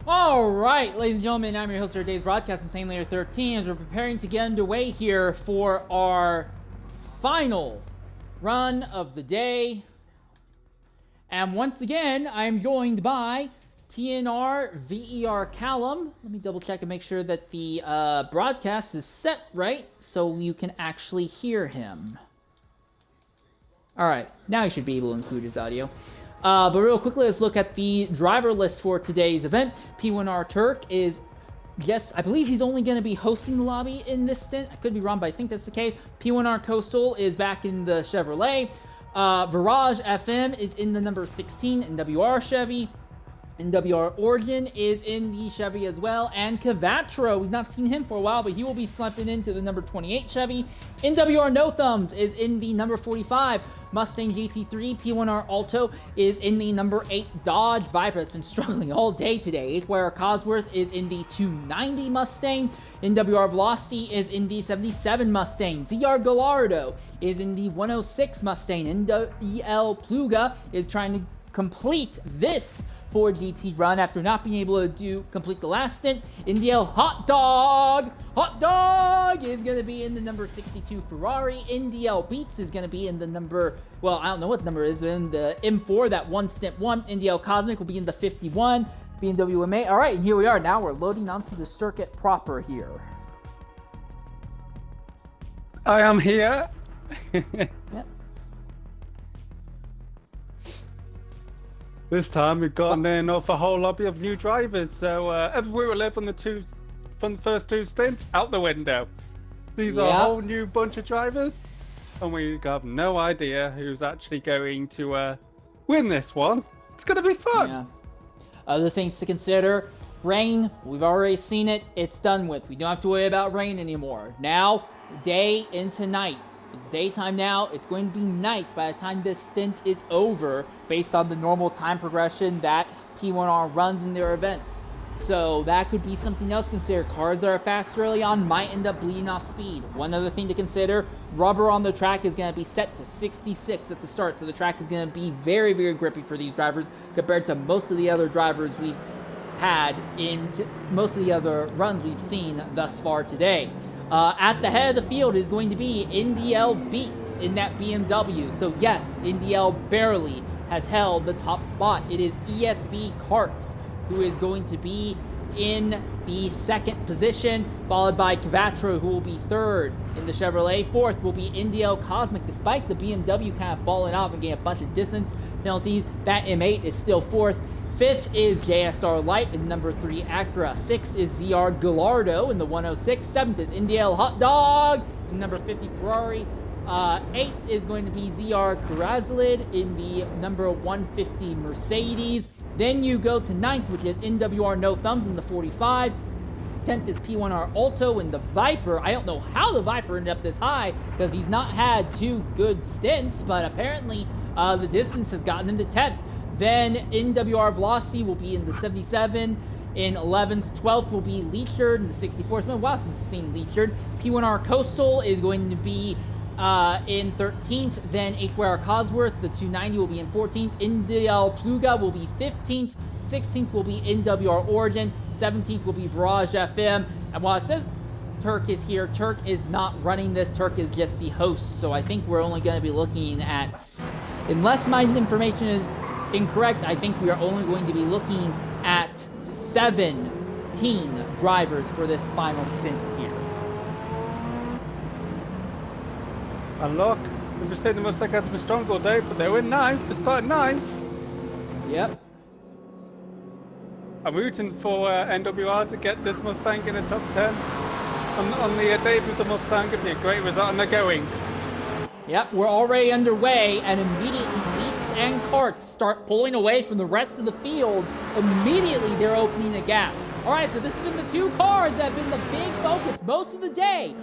All right, ladies and gentlemen, I'm your host for today's broadcast, Insane Layer 13, as we're preparing to get underway here for our final run of the day. And once again, I'm joined by TNR VER Callum. Let me double check and make sure that the broadcast is set right so you can actually hear him. All right, now you should be able to include his audio. But real quickly, let's look at the driver list for today's event. P1R Turk is, yes, I believe he's only going to be hosting the lobby in this stint. I could be wrong, but I think that's the case. P1R Coastal is back in the Chevrolet. Virage FM is in the number 16 NWR Chevy. NWR Origin is in the Chevy as well, and Cavatro, we've not seen him for a while, but he will be slumping into the number 28 Chevy. NWR No Thumbs is in the number 45 Mustang GT3. P1R Alto is in the number 8 Dodge Viper. That's been struggling all day today. HYR Cosworth is in the 290 Mustang. NWR Velocity is in the 77 Mustang. ZR Gallardo is in the 106 Mustang. NWL Pluga is trying to complete this Ford GT run after not being able to complete the last stint. NDL Hot Dog is going to be in the number 62 Ferrari. NDL Beats is going to be in the number, well, I don't know what the number is, in the M4, that one stint one. NDL Cosmic will be in the 51. BMW MA. All right, and here we are. Now we're loading onto the circuit proper here. I am here. Yep. This time we've gotten in off a whole lobby of new drivers, so everywhere we live on the first two stints, out the window. These are a whole new bunch of drivers, and we have no idea who's actually going to win this one. It's going to be fun. Yeah. Other things to consider: rain. We've already seen it. It's done with. We don't have to worry about rain anymore. Now, day into night. It's daytime now. It's going to be night by the time this stint is over, based on the normal time progression that P1R runs in their events. So that could be something else to consider. Cars that are fast early on might end up bleeding off speed. One other thing to consider, rubber on the track is going to be set to 66 at the start. So the track is going to be very, very grippy for these drivers compared to most of the other drivers we've had in most of the other runs we've seen thus far today. At the head of the field is going to be NDL Beats in that BMW. So yes, NDL barely has held the top spot. It is ESV Karts who is going to be in the second position, followed by Cavatro, who will be third in the Chevrolet. Fourth will be NDL Cosmic, despite the BMW kind of falling off and getting a bunch of distance penalties. That M8 is still fourth. Fifth is JSR Light in number 3 Acura. Sixth is ZR Gallardo in the 106. Seventh is NDL Hot Dog in number 50 Ferrari. Eighth is going to be ZR Karazlid in the number 150 Mercedes. Then you go to ninth, which is NWR No Thumbs in the 45. 10th is P1R Alto in the Viper. I don't know how the Viper ended up this high, because he's not had two good stints, but apparently the distance has gotten him to 10th. Then NWR Velocity will be in the 77. In 11th, 12th will be Leechard in the 64th. It's been a while since we've seen Leechard. P1R Coastal is going to be in 13th. Then HYR Cosworth, the 290, will be in 14th. NDL Pluga will be 15th. 16th will be NWR Origin. 17th will be Virage FM. And while it says Turk is here, Turk is not running this. Turk is just the host. So I think we're only going to be looking at, unless my information is incorrect, I think we are only going to be looking at 17 drivers for this final stint here. And look, we've been saying the Mustang has been strong all day, but they were in ninth. They started ninth. Yep. I'm rooting for NWR to get this Mustang in the top 10. On the debut of the Mustang, it'd be a great result, and they're going. Yep, we're already underway, and immediately Beats and Karts start pulling away from the rest of the field. Immediately, they're opening a gap. All right, so this has been the two cars that have been the big focus most of the day.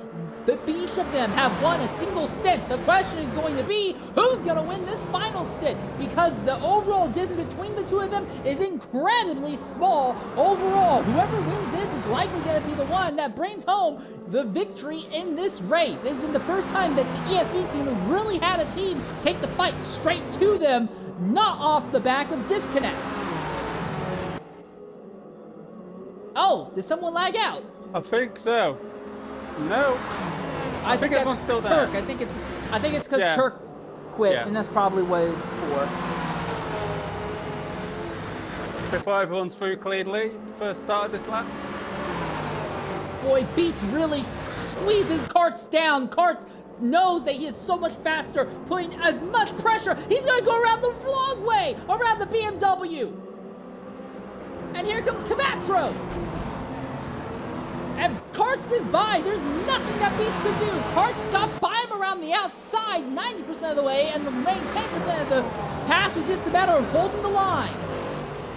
Each of them have won a single stint. The question is going to be, who's going to win this final stint? Because the overall distance between the two of them is incredibly small. Overall, whoever wins this is likely going to be the one that brings home the victory in this race. It's been the first time that the ESV team has really had a team take the fight straight to them, not off the back of disconnects. Oh, did someone lag out? I think so. No. I think everyone's that's still there. Turk. I think it's because Yeah. Turk quit, Yeah. and that's probably what it's for. So far, everyone's through cleanly. First start of this lap. Boy, Beats really squeezes Karts down. Karts knows that he is so much faster, putting as much pressure. He's gonna go around the wrong way, around the BMW. And here comes Cavatro. And Karts is by. There's nothing that Beats could do. Karts got by him around the outside 90% of the way, and the remaining 10% of the pass was just a matter of holding the line.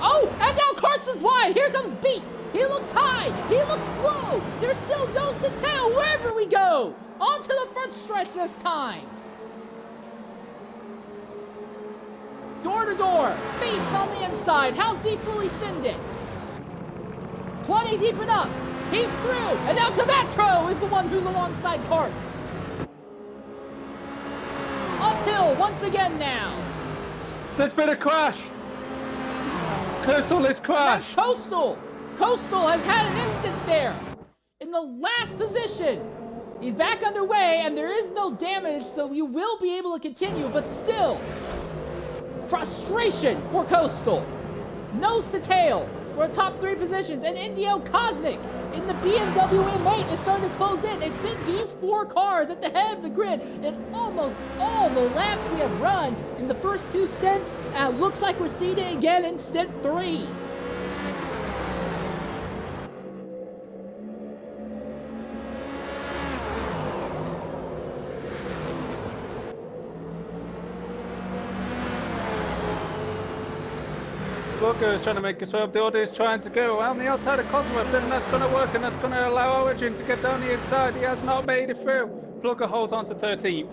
Oh, and now Karts is wide. Here comes Beats. He looks high. He looks low. There's still nose to tail wherever we go. Onto the front stretch this time. Door to door. Beats on the inside. How deep will he send it? Plenty deep enough. He's through. And now Cavatro is the one who's alongside Karts. Uphill once again now. There's been a crash. Coastal is crashed. That's Coastal. Coastal has had an instant there. In the last position. He's back underway, and there is no damage, so you will be able to continue, but still. Frustration for Coastal. Nose to tail for the top 3 positions, and Indio Cosmic in the BMW M8 is starting to close in. It's been these 4 cars at the head of the grid in almost all the laps we have run in the first 2 stints, and it looks like we're seeing it again in stint 3. Booker is trying to make a swerve. The order is trying to go around the outside of Cosworth, and that's going to work, and that's going to allow Origin to get down the inside. He has not made it through. Booker holds on to 13th.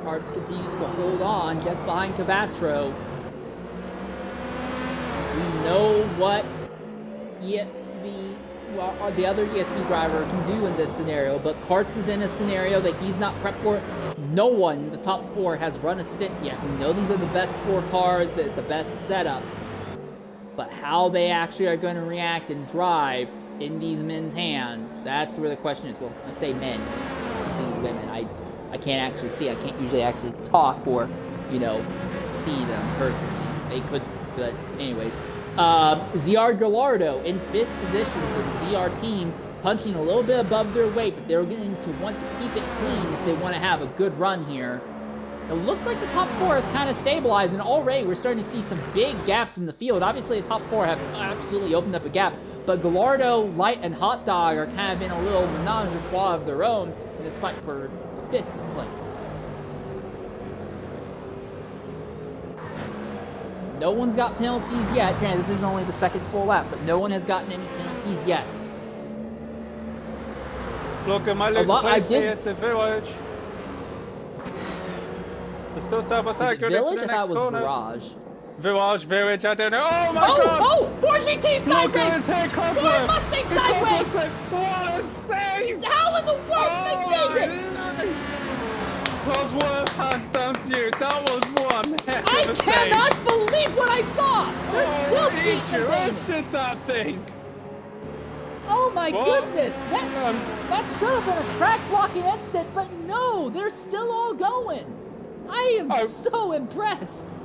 Karts continues to hold on just behind Cavatro. We know what the other ESV driver can do in this scenario, but Karts is in a scenario that he's not prepped for. No one in the top 4 has run a stint yet. We know these are the best 4 cars, the best setups, but how they actually are going to react and drive in these men's hands, that's where the question is. Well, I say men, be women. I can't actually see. I can't usually actually talk or, see them personally. They could, but anyways. ZR Gallardo in 5th position, so the ZR team punching a little bit above their weight, but they're going to want to keep it clean if they want to have a good run here. It looks like the top 4 is kind of stabilized, and already we're starting to see some big gaps in the field. Obviously, the top 4 have absolutely opened up a gap, but Gallardo, Light, and Hot Dog are kind of in a little menage a trois of their own in this fight for 5th place. No one's got penalties yet. Granted, this is only the 2nd full lap, but no one has gotten any penalties yet. Look at my list place here to Village. They're still side by side. Is it Village? I thought it was Virage. Village, I don't know. Oh my god! Oh! 4GT sideways! Ford Mustang sideways! What a save! How in the world did they save it? Cosworth, hands down to you. That was one heck I of a cannot save. believe what I saw! They're still beating What did that thing? Oh my goodness! That should have been a track blocking instant, but no, they're still all going. I am so impressed.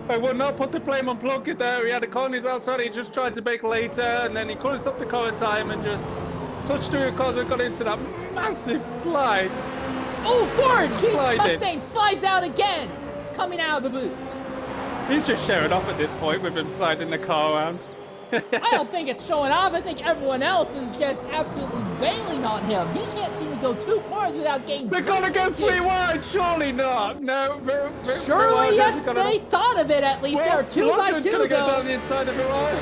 I would not put the blame on Plunkett there. He had the corners outside. He just tried to make later, and then he couldn't stop the car in time and just touched through the cars and got into that massive slide. Oh, Ford! Mustang slides out again, coming out of the boot. He's just showing off at this point with him sliding the car around. I don't think it's showing off. I think everyone else is just absolutely wailing on him. He can't seem to go 2 cars without getting. They're gonna go 3 wide. Surely not. No. Surely yes. They thought of it at least. There are 2 by 2 gonna to go go. down the inside of Virage.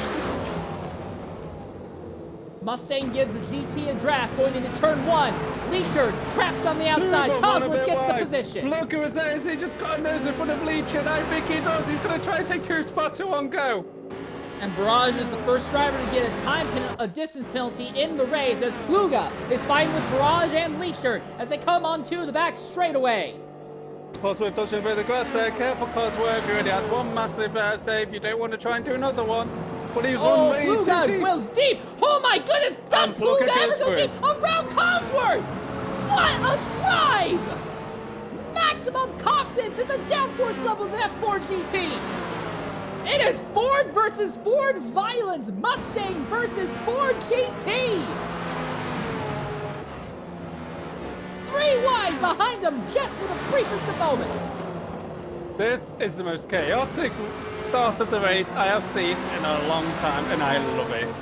Mustang gives the GT a draft going into turn 1. Leacher trapped on the outside. Cosworth gets the position. Look who was there. He just got a nose in front of Leacher. I think he does. He's gonna try and take 2 spots in one go. And Virage is the first driver to get a distance penalty in the race as Pluga is fighting with Virage and Leacher as they come onto the back straightaway. Cosworth dodging a bit of the grass there. Careful, Cosworth. You already had one massive save. You don't want to try and do another one. But he's run way too Plugad deep. goes deep. Oh my goodness, does Plugad ever go deep? Around Cosworth! What a drive! Maximum confidence in the downforce levels of F4 GT. It is Ford versus Ford violence. Mustang versus Ford GT. 3 wide behind them just for the briefest of moments. This is the most chaotic start of the race I have seen in a long time, and I love it.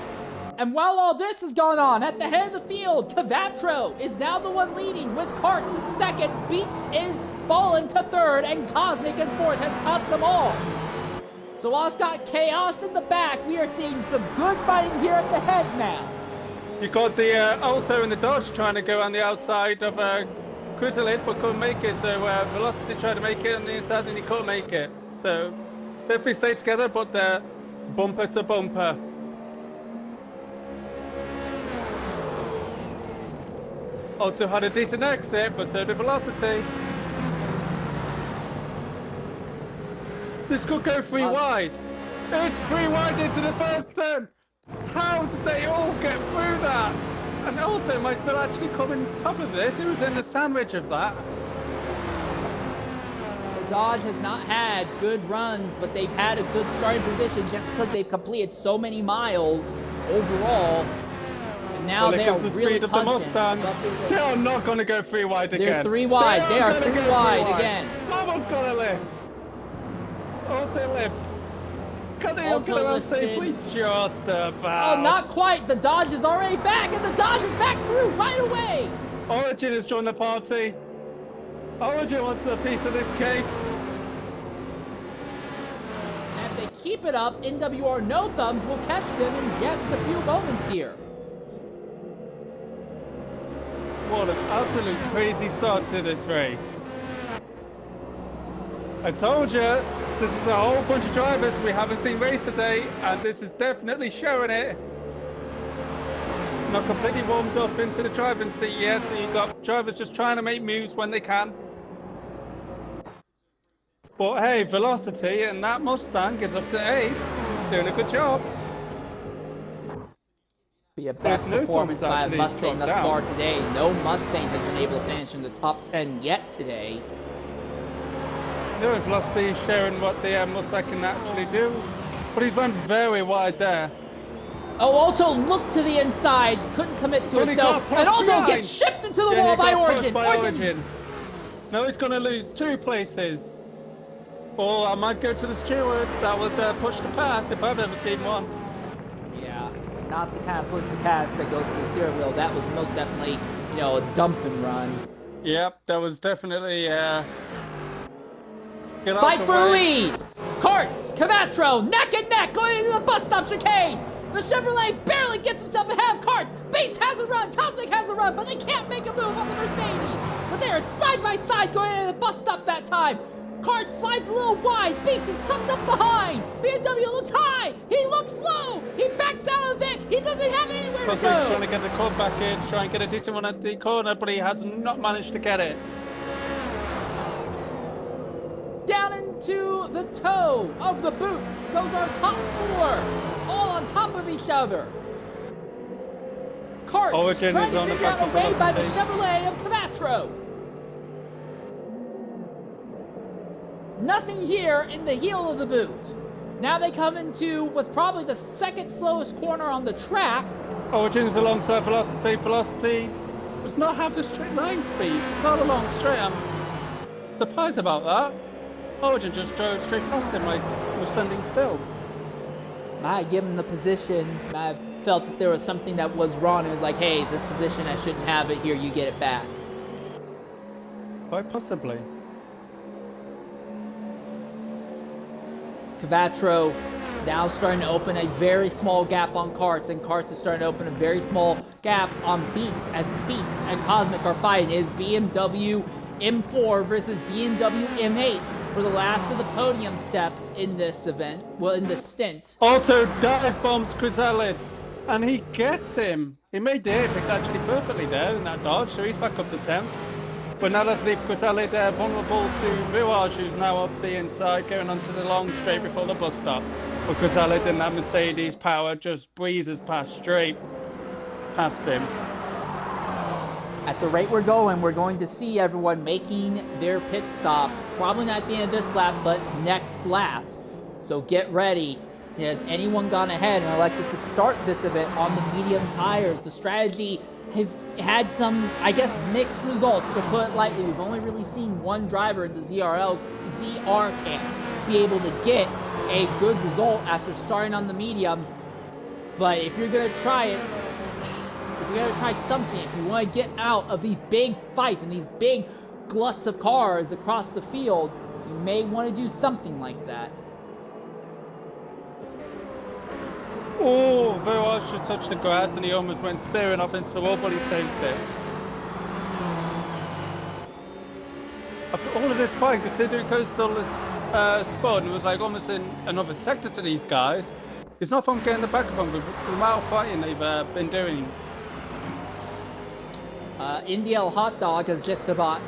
And while all this has gone on, at the head of the field, Cavatro is now the one leading with Karts in second, Beats is fallen to third, and Cosmic in fourth has caught them all. So while it's got chaos in the back, we are seeing some good fighting here at the head now. You got the Alto and the Dodge trying to go on the outside of Cruiserlid, but couldn't make it. So Velocity tried to make it on the inside, and he couldn't make it. So they three stay together, but they're bumper to bumper. Alto had a decent exit, but so did Velocity. This could go 3 wide. It's 3 wide into the first turn. How did they all get through that? And Alto might still actually come in top of this. It was in the sandwich of that. The Dodge has not had good runs, but they've had a good starting position just because they've completed so many miles overall. And now they are really punching. They are not going to go 3 wide again. They're 3 wide. They are 3 wide again. Someone's got to lift. Alto lift. Can they get around safely? Just about. Oh, not quite. The Dodge is already back, and the Dodge is back through right away. Origin has joined the party. Origin wants a piece of this cake. And if they keep it up, NWR No Thumbs will catch them in just a few moments here. What an absolute crazy start to this race. I told you, this is a whole bunch of drivers we haven't seen race today, and this is definitely showing it. Not completely warmed up into the driving seat yet, so you've got drivers just trying to make moves when they can. But hey, Velocity and that Mustang is up to 8th. It's doing a good job. Be a best performance by a Mustang thus far today. No Mustang has been able to finish in the top 10 yet today. Velocity showing what the Mustang can actually do, but he's run very wide there. Oh, Alto looked to the inside, couldn't commit to it though, and Alto gets shipped into the wall by Origin. Now he's going to lose 2 places. Or I might go to the stewards. That was push to pass if I've ever seen one. Yeah, not the kind of push to pass that goes to the steering wheel. That was most definitely, you know, a dump and run. Yep, that was definitely fight for the lead! Karts, Cavatro, neck and neck going into the bus stop chicane! The Chevrolet barely gets himself ahead of Karts! Beats has a run, Cosmic has a run, but they can't make a move on the Mercedes! But they are side by side going into the bus stop that time! Karts slides a little wide, Beats is tucked up behind! BMW looks high, he looks low, he backs out of it, he doesn't have anywhere to go! Cosmic's trying to get the cord back in, to try and get a decent one at the corner, but he has not managed to get it. Down into the toe of the boot goes our top 4, all on top of each other. Karts trying to figure out a way by the Chevrolet of Cavatro. Nothing here in the heel of the boot. Now they come into what's probably the second slowest corner on the track. Origin's alongside Velocity. Velocity does not have the straight line speed. It's not a long straight. I'm surprised about that. Origin just drove straight past him like he was standing still. I give him the position. I felt that there was something that was wrong. It was like, hey, this position, I shouldn't have it here. You get it back. Quite possibly. Cavatro now starting to open a very small gap on Karts, and Karts is starting to open a very small gap on Beats, as Beats and Cosmic are fighting. It is BMW M4 versus BMW M8 for the last of the podium steps in this event, well, in this stint. Alto dive bombs Cruiserlid, and he gets him. He made the apex actually perfectly there in that dodge, so he's back up to 10th. But now let's leave Quintale there vulnerable to Virage, who's now up the inside, going onto the long straight before the bus stop. But Quintale didn't have Mercedes power, just breezes past straight past him. At the rate we're going to see everyone making their pit stop. Probably not at the end of this lap, but next lap. So get ready. Has anyone gone ahead and elected to start this event on the medium tires? The strategy has had some, I guess, mixed results, to put it lightly. We've only really seen one driver in the ZR camp be able to get a good result after starting on the mediums. But if you're going to try it, if you're going to try something, if you want to get out of these big fights and these big gluts of cars across the field, you may want to do something like that. Oh, Virage just touched the grass and he almost went spearing off into the wall, but he saved it. After all of this fight, considering Coastal is spun, it was like almost in another sector to these guys. It's not from getting the back of them, but the amount of fighting they've been doing. Indiel Hot Dog has just about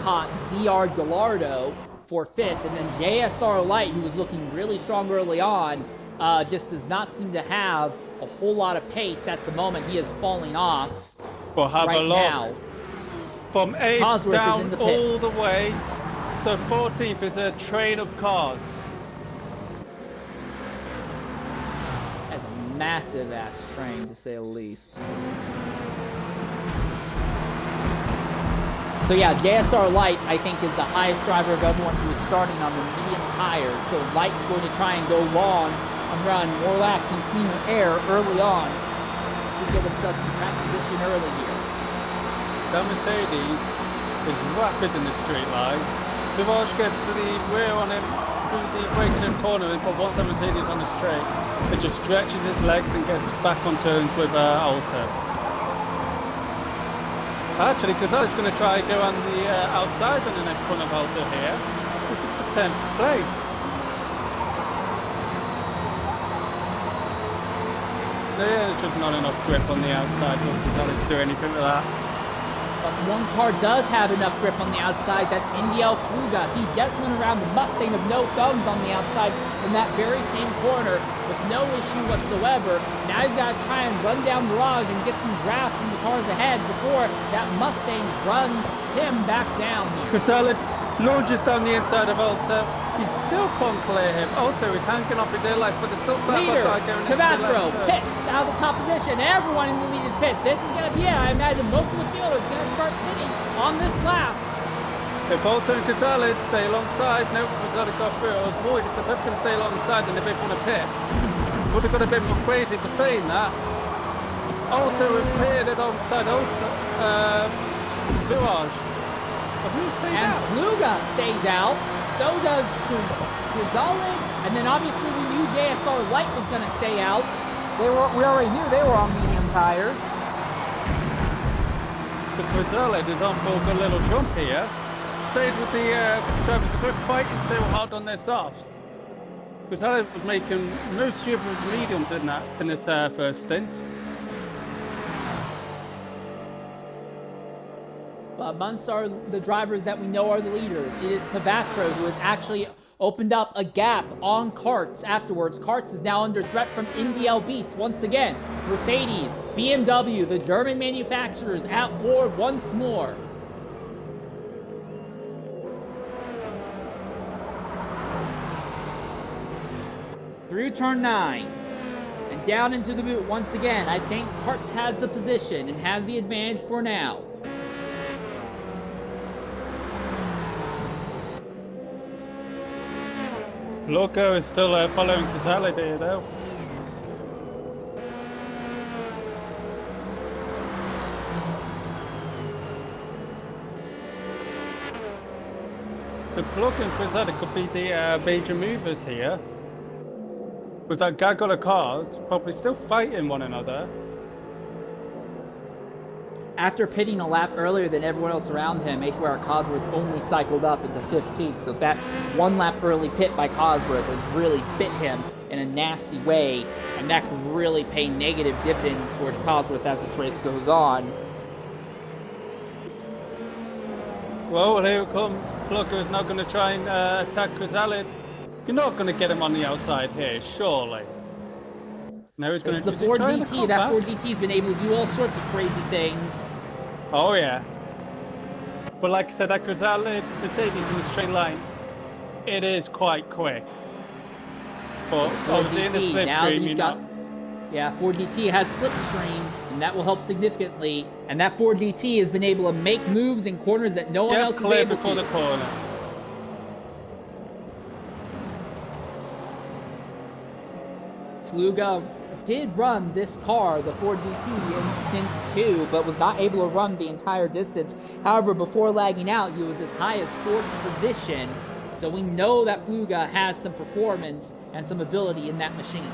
caught ZR Gallardo for 5th, and then JSR Light, who was looking really strong early on, just does not seem to have a whole lot of pace at the moment. He is falling off But have right a look. now. From 8th Cosworth down is in the all pits. the way to 14th is a train of cars. That's a massive ass train, to say the least. So yeah, JSR Light, I think, is the highest driver of everyone who is starting on the medium tires. So Light's going to try and go long and run more laps in cleaner air early on to get himself some track position early here. That Mercedes is rapid in the straight line. Virage gets to the rear on him through the break-in corner, but once that Mercedes on the straight, it just stretches his legs and gets back on turns with Alta. Actually, Cazale's going to try and go on the outside on the next front of Alta here. This is the 10th place. There's just not enough grip on the outside for Cazale to do anything with that. But one car does have enough grip on the outside. That's Indiel Sluga. He just went around the Mustang of no thumbs on the outside in that very same corner with no issue whatsoever. Now he's got to try and run down Mirage and get some draft from the cars ahead before that Mustang runs him back down here. Cazale launches down the inside of Alta. He still can't clear him. Alta is hanging off his air life, but it's still Leader, Cavatro, pits out of the top position. Everyone in the leader's pit. This is going to be it. I imagine most of the field is going to start pitting on this lap. If Alta and Cazale stay alongside, no, Cazale got through. I was worried if they're both going to stay alongside and they both want to pit. Would have got a bit more crazy for saying that. Alta has pitted alongside Virage. And Sluga stays out. So does Cazale. And then obviously we knew JSR Light was going to stay out. We already knew they were on medium tires. The Cazale is on for a good little jump here. Stayed with the drivers. They're fighting so hard on their softs. Cazale was making most of his mediums in this first stint. Amongst the drivers that we know are the leaders, it is Cavatro who has actually opened up a gap on Karts afterwards. Karts is now under threat from Indiel Beats once again. Mercedes, BMW, the German manufacturers at war once more. Through turn 9 and down into the boot once again. I think Karts has the position and has the advantage for now. Loco is still following Cazale here though. So Plug and Cazale could be the major movers here. With that gaggle of cars probably still fighting one another. After pitting a lap earlier than everyone else around him, HWR Cosworth only cycled up into 15th, so that one lap early pit by Cosworth has really bit him in a nasty way, and that could really pay negative dividends towards Cosworth as this race goes on. Well, here it comes. Plugger is now going to try and attack Chrysalid. You're not going to get him on the outside here, surely. Now he's going It's to the Ford GT. That Ford GT's been able to do all sorts of crazy things. Oh, yeah. But like I said, that Chrysalid Mercedes in the straight line, it is quite quick. But Ford GT, now that he's got... not... Yeah, Ford GT has slipstream, and that will help significantly. And that Ford GT has been able to make moves in corners that no one else is able before to. the corner. Fluga did run this car, the Ford GT, in Stint 2, but was not able to run the entire distance. However, before lagging out, he was as high as 4th position. So we know that Fluga has some performance and some ability in that machine.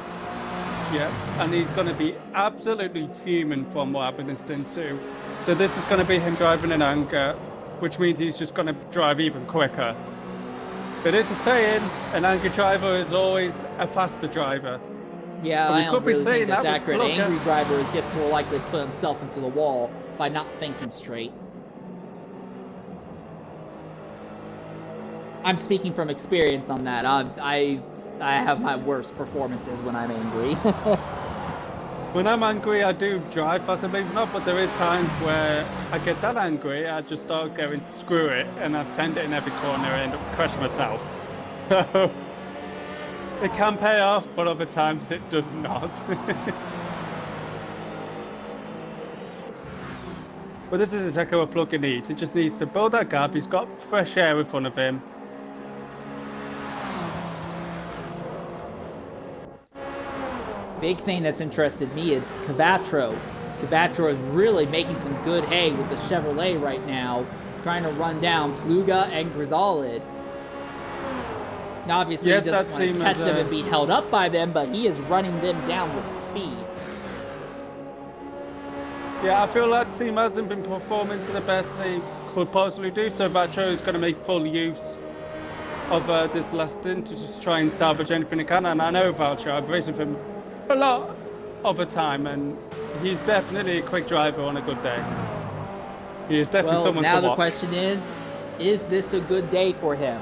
Yeah, and he's going to be absolutely fuming from what happened in Stint 2. So this is going to be him driving in anger, which means he's just going to drive even quicker. But it's a saying, an angry driver is always a faster driver. Yeah, I don't really think that's accurate. An angry driver is just more likely to put himself into the wall by not thinking straight. I'm speaking from experience on that. I have my worst performances when I'm angry. When I'm angry, I do drive faster, maybe not, but there is times where I get that angry, I just start going, screw it, and I send it in every corner and end up crashing myself. So, it can pay off, but other times it does not. But this is exactly what Plugger needs. He just needs to build that gap. He's got fresh air in front of him. Big thing that's interested me is Cavatro. Cavatro is really making some good hay with the Chevrolet right now, trying to run down Fluga and Chrysalid. Now, obviously, he doesn't want to catch them and be held up by them, but he is running them down with speed. Yeah, I feel that team hasn't been performing to the best they could possibly do, so Vatro is going to make full use of this last stint to just try and salvage anything he can. And I know Vatro, I've raced with him a lot of the time, and he's definitely a quick driver on a good day. He is definitely someone to watch. Now the question is this a good day for him?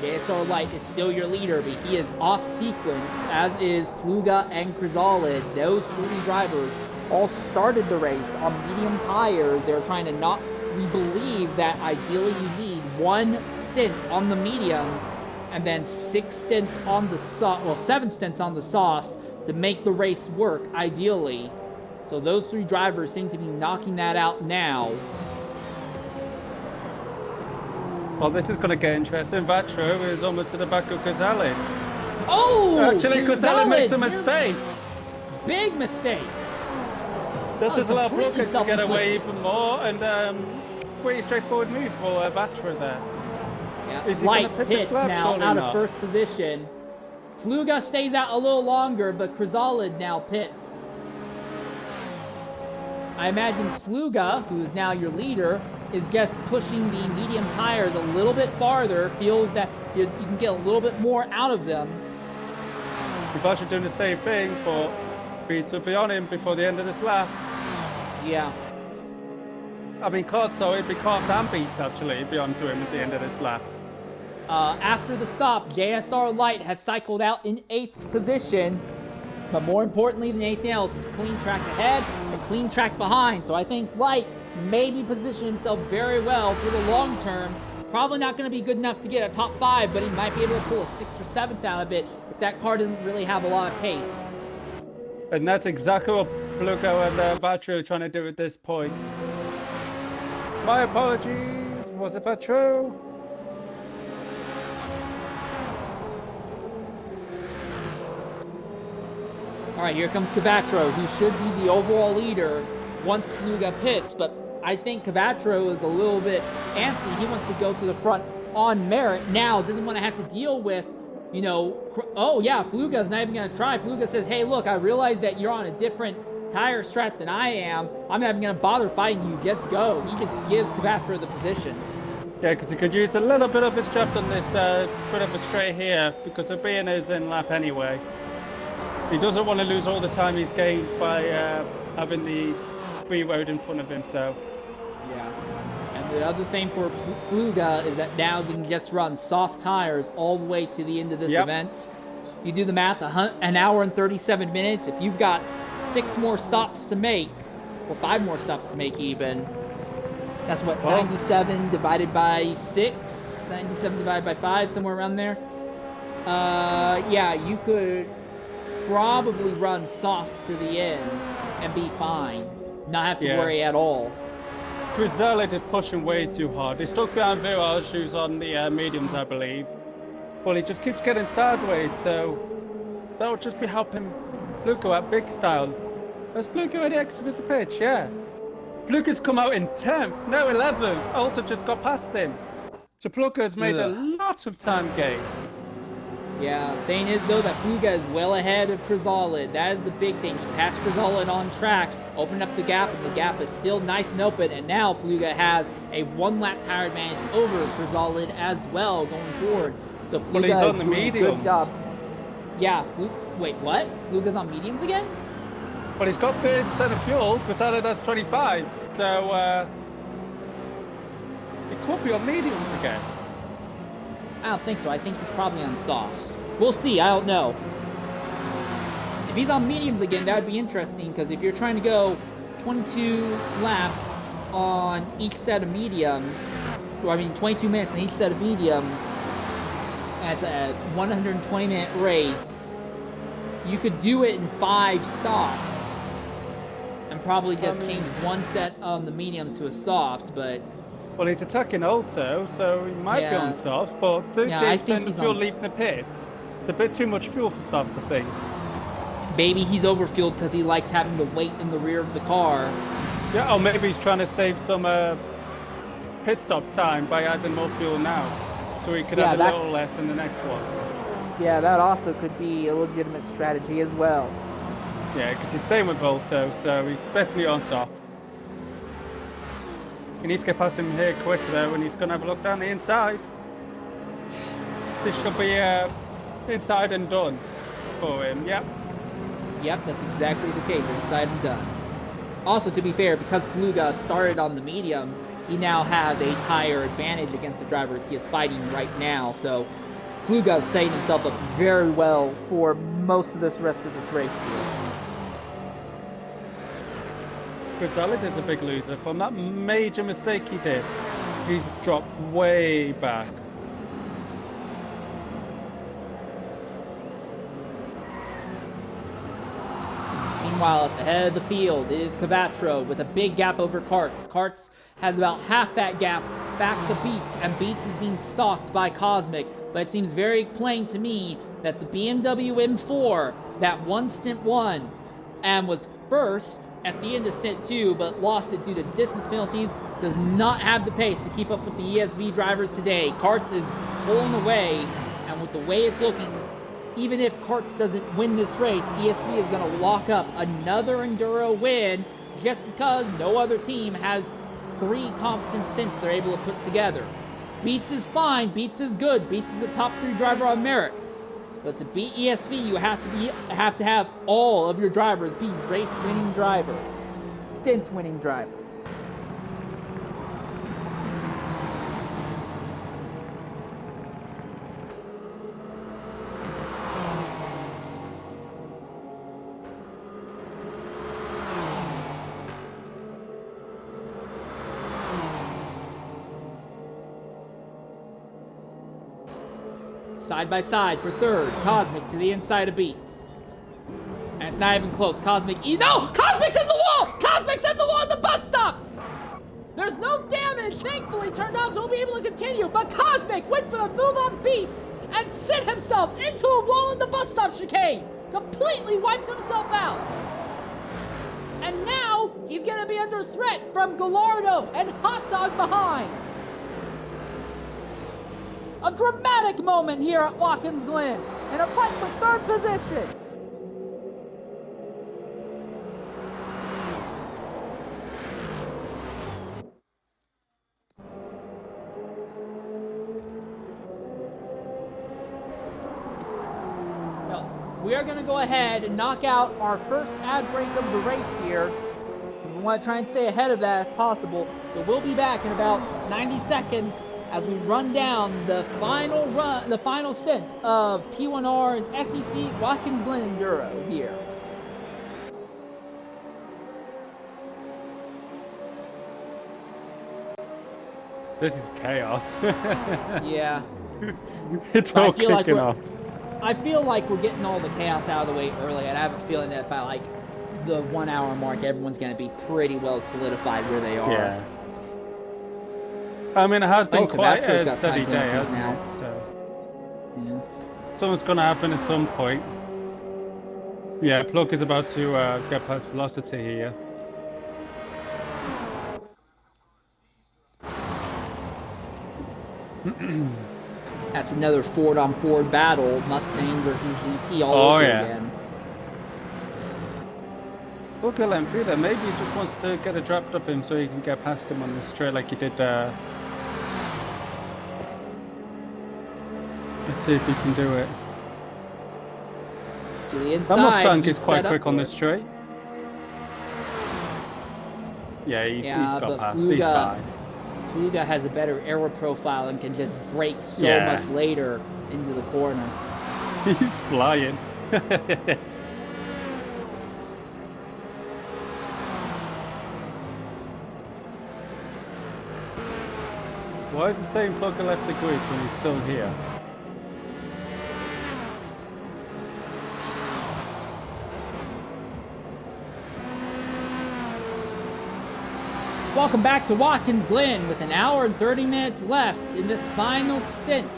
JSR Light is still your leader, but he is off sequence, as is Fluga and Chrysalid. Those three drivers all started the race on medium tires. They're trying to not... We believe that ideally you need one stint on the mediums and then 6 stints on the soft, well, 7 stints on the softs to make the race work, ideally. So those three drivers seem to be knocking that out now. Well, this is going to get interesting. Vatro is almost to the back of Chrysalid. Oh! Actually, Chrysalid makes a mistake. Big mistake. This is allow Plugger to get away even more, and pretty straightforward move for Vatro there. Yeah. Light pits now out of first position. Fluga stays out a little longer, but Chrysalid now pits. I imagine Fluga, who is now your leader, is just pushing the medium tires a little bit farther, feels that you can get a little bit more out of them. Vatro doing the same thing, but Beats will be on him before the end of this lap. Yeah. I mean, it'd be Cards and Beats actually, it'd be on to him at the end of this lap. After the stop, JSR Light has cycled out in 8th position. But more importantly than anything else is clean track ahead and clean track behind. So I think Light maybe position himself very well for the long term. Probably not going to be good enough to get a top 5, but he might be able to pull a 6th or 7th out of it if that car doesn't really have a lot of pace. And that's exactly what Plugger and Vatro are trying to do at this point. My apologies, was it Vatro? Alright, here comes Cavatro, who should be the overall leader once Fluga pits, but I think Cavatro is a little bit antsy. He wants to go to the front on merit now, doesn't want to have to deal with, you know, oh yeah, Fluga's not even going to try. Fluga says, hey, look, I realize that you're on a different tire strat than I am. I'm not even going to bother fighting you, just go. He just gives Cavatro the position. Yeah, because he could use a little bit of his draft on this bit of a straight here, because Sabina is in lap anyway. He doesn't want to lose all the time he's gained by having the free road in front of him, so... Yeah. And the other thing for Fluga is that now you can just run soft tires all the way to the end of this event. You do the math, an hour and 37 minutes. If you've got 6 more stops to make, or 5 more stops to make even, that's what, 97 divided by 6? 97 divided by 5, somewhere around there? Yeah, you could probably run softs to the end and be fine. Not have to worry at all. Griselli is pushing way too hard. He stuck behind Virage, who's on the mediums, I believe. Well, he just keeps getting sideways, so that would just be helping Fluka out big style. Has Fluka already exited the pitch? Yeah. Fluka's come out in 10th, no 11th. Alta just got past him. So Fluka has made a lot of time gain. Yeah, thing is though that Fluga is well ahead of Chrysalid. That is the big thing. He passed Chrysalid on track, opened up the gap, and the gap is still nice and open. And now Fluga has a 1-lap tire advantage over Chrysalid as well going forward. So Fluga is doing good jobs. Yeah, wait, what? Fluga's on mediums again? Well, he's got 30% of fuel, Chrysalid has 25. So it could be on mediums again. I don't think so. I think he's probably on softs. We'll see. I don't know. If he's on mediums again, that would be interesting, because if you're trying to go 22 laps on each set of mediums, or I mean 22 minutes on each set of mediums, as a 120-minute race, you could do it in 5 stops and probably just change one set of the mediums to a soft, but... Well, he's attacking Alto, so he might be on softs, but 38% of fuel leaving the pits. It's a bit too much fuel for softs, I think. Maybe he's overfueled because he likes having to wait in the rear of the car. Yeah, or maybe he's trying to save some pit stop time by adding more fuel now, so he could have a little less in the next one. Yeah, that also could be a legitimate strategy as well. Yeah, because he's staying with Alto, so he's definitely on soft. He needs to get past him here quick though, and he's going to have a look down the inside. This should be inside and done for him, yep. Yep, that's exactly the case, inside and done. Also, to be fair, because Fluga started on the mediums, he now has a tire advantage against the drivers he is fighting right now, so Fluga is setting himself up very well for most of this rest of this race here. Grisalid is a big loser from that major mistake he did. He's dropped way back. Meanwhile, at the head of the field is Cavatro with a big gap over Karts. Karts has about half that gap back to Beats, and Beats is being stalked by Cosmic. But it seems very plain to me that the BMW M4 that won Stint 1 and was first at the end of Stint 2, but lost it due to distance penalties, does not have the pace to keep up with the ESV drivers today. Karts is pulling away, and with the way it's looking, even if Karts doesn't win this race, ESV is going to lock up another Enduro win just because no other team has 3 competent stints they're able to put together. Beats is fine, Beats is good, Beats is a top 3 driver on merit. But to beat ESV, you have to have all of your drivers be race-winning drivers, stint-winning drivers. Side by side for third, Cosmic to the inside of Beats. And it's not even close. Cosmic's in the wall! Cosmic's in the wall at the bus stop! There's no damage, thankfully, turned out, so we'll be able to continue. But Cosmic went for the move on Beats and sent himself into a wall in the bus stop chicane. Completely wiped himself out. And now he's gonna be under threat from Gallardo and Hot Dog behind. A dramatic moment here at Watkins Glen in a fight for third position. Well, we are going to go ahead and knock out our first ad break of the race here. We want to try and stay ahead of that if possible. So we'll be back in about 90 seconds as we run down the final stint of P1R's SEC Watkins Glen Enduro here. This is chaos. Yeah. It's all kicking off. I feel like we're getting all the chaos out of the way early, and I have a feeling that by like the 1 hour mark, everyone's going to be pretty well solidified where they are. Yeah. I mean, it has been quite a got steady time day, penalties hasn't now. it? So Yeah. something's going to happen at some point. Yeah, Plug is about to get past Velocity here. That's another Ford-on-Ford battle, Mustang versus GT all over again. Look at him through there. Maybe he just wants to get a draft of him so he can get past him on the straight like he did there. Let's see if he can do it. To the inside, that Mustang is quite quick on the straight. Yeah, he's got past. He's fine. Fluga has a better aero profile and can just brake so much later into the corner. He's flying. Why is it saying Plugger left the group when he's still here? Welcome back to Watkins Glen with an hour and 30 minutes left in this final stint.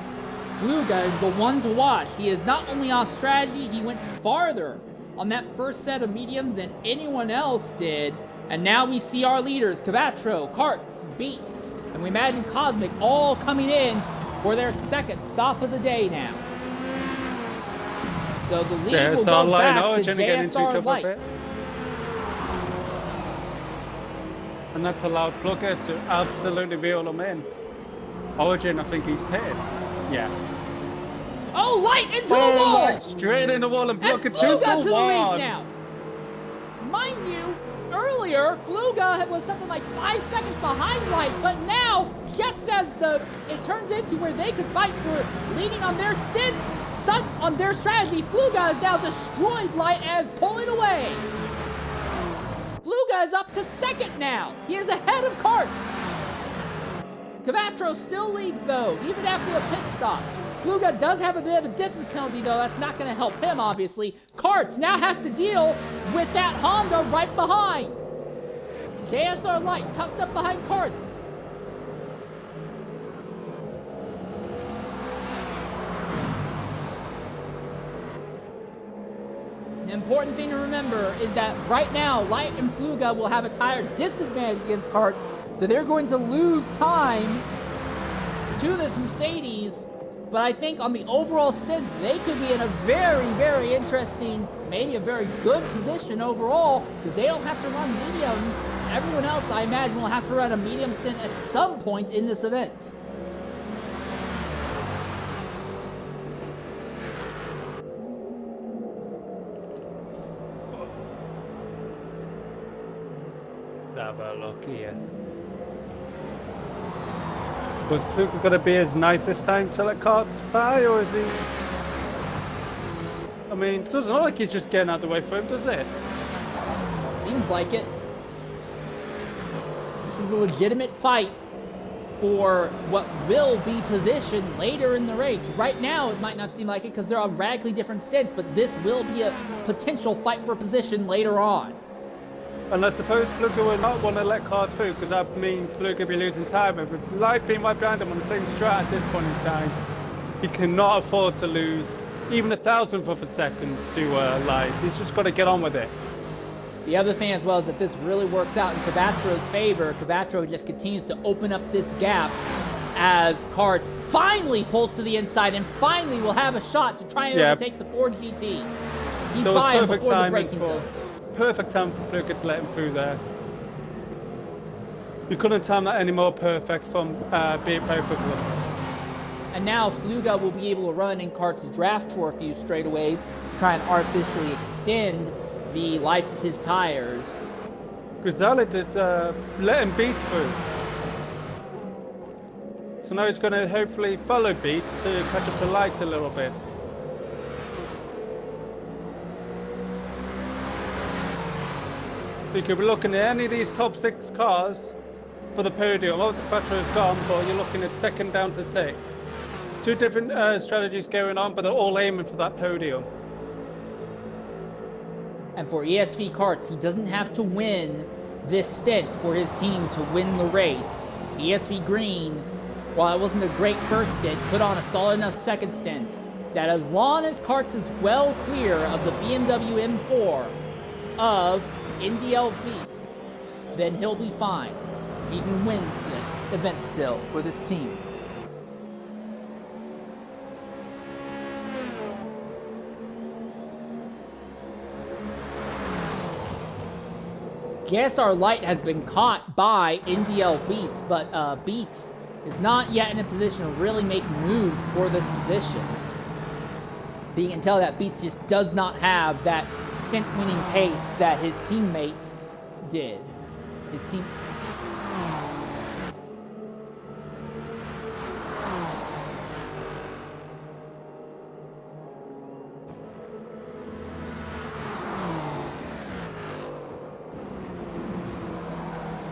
Fluga is the one to watch. He is not only off strategy, he went farther on that first set of mediums than anyone else did. And now we see our leaders, Cavatro, Karts, Beats, and we imagine Cosmic all coming in for their second stop of the day now. So the lead will go back to JSR Light. And that's allowed Plugger to absolutely reel them in. Origin, I think he's pitted. Yeah. Oh, Light into the wall! Light straight in the wall and Plugger 2 to the lead 1. now. Mind you, earlier, Fluga was something like 5 seconds behind Light, but now, just as it turns into where they could fight for leading on their stint, on their strategy, Fluga is now destroyed Light as pulling away. Fluga is up to second now. He is ahead of Karts. Cavatro still leads though, even after the pit stop. Fluga does have a bit of a distance penalty though. That's not going to help him, obviously. Karts now has to deal with that Honda right behind. JSR Light tucked up behind Karts. The important thing to remember is that right now, Light and Fluga will have a tire disadvantage against Karts, so they're going to lose time to this Mercedes. But I think on the overall stints, they could be in a very, very interesting, maybe a very good position overall, because they don't have to run mediums. Everyone else, I imagine, will have to run a medium stint at some point in this event. Have a look here. Was Fluga going to be as nice this time to let Karts by, or is he? I mean, it doesn't look like he's just getting out of the way for him, does it? Seems like it. This is a legitimate fight for what will be positioned later in the race. Right now, it might not seem like it because they're on radically different stints, but this will be a potential fight for position later on. And I suppose Fluga will not want to let Karts through because that means Fluga will be losing time. But with Light being right behind him on the same strat at this point in time, he cannot afford to lose even a thousandth of a second to Light. He's just got to get on with it. The other thing as well is that this really works out in Cavatro's favor. Cavatro just continues to open up this gap as Karts finally pulls to the inside and finally will have a shot to try and overtake the Ford GT. He's by him before the braking zone. Perfect time for Fluga to let him through there. You couldn't time that any more perfect from being both of them. And now Fluga will be able to run in kart's draft for a few straightaways to try and artificially extend the life of his tires. Grisali did let him beat through. So now he's going to hopefully follow Beats to catch up to Light a little bit. You could be looking at any of these top 6 cars for the podium. Obviously, Quattro is gone, but you're looking at second down to 6. 2 different strategies going on, but they're all aiming for that podium. And for ESV Karts, he doesn't have to win this stint for his team to win the race. ESV Green, while it wasn't a great first stint, put on a solid enough second stint that as long as Karts is well clear of the BMW M4 of NDL Beats, then he'll be fine. He can win this event still for this team. Guess our light has been caught by NDL Beats, but Beats is not yet in a position to really make moves for this position. But you can tell that Beats just does not have that stint-winning pace that his teammate did. His team...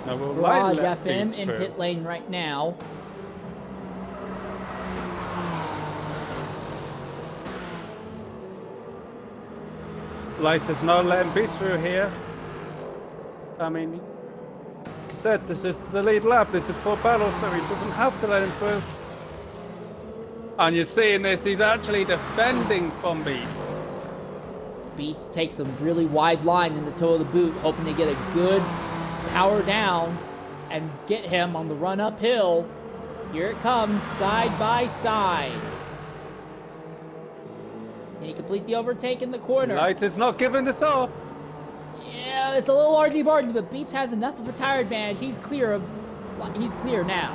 Garage FM in pit lane right now. Light is not letting Beats through here. I mean, like I said, this is the lead lap. This is for battle, so he doesn't have to let him through. And you're seeing this, he's actually defending from Beats. Beats takes a really wide line in the toe of the boot, hoping to get a good power down and get him on the run uphill. Here it comes, side by side. Can he complete the overtake in the corner? Light is not giving this up. Yeah, it's a little argy-bargy, but Beats has enough of a tire advantage. He's clear now.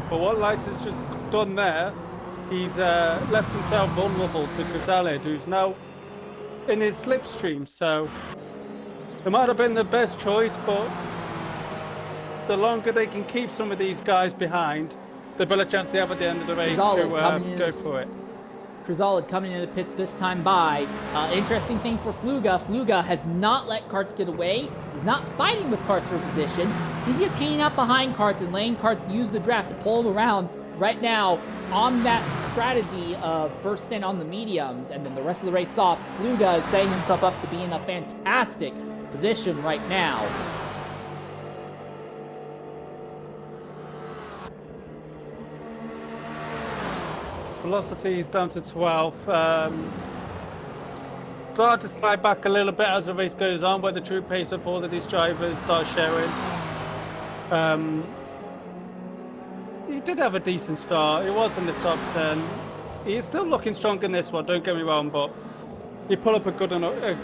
But what Light has just done there, he's left himself vulnerable to Grisali, who's now in his slipstream. So it might have been the best choice, but the longer they can keep some of these guys behind, the better chance they have at the end of the race to go for it. Krizalid coming into the pits this time by. Interesting thing for Fluga. Fluga has not let Karts get away. He's not fighting with Karts for position. He's just hanging out behind Karts and letting Karts use the draft to pull him around right now on that strategy of first stint on the mediums and then the rest of the race soft. Fluga is setting himself up to be in a fantastic position right now. Velocity is down to 12. Start to slide back a little bit as the race goes on, where the true pace of all of these drivers start showing. He did have a decent start. He was in the top 10. He's still looking strong in this one, don't get me wrong, but he put up a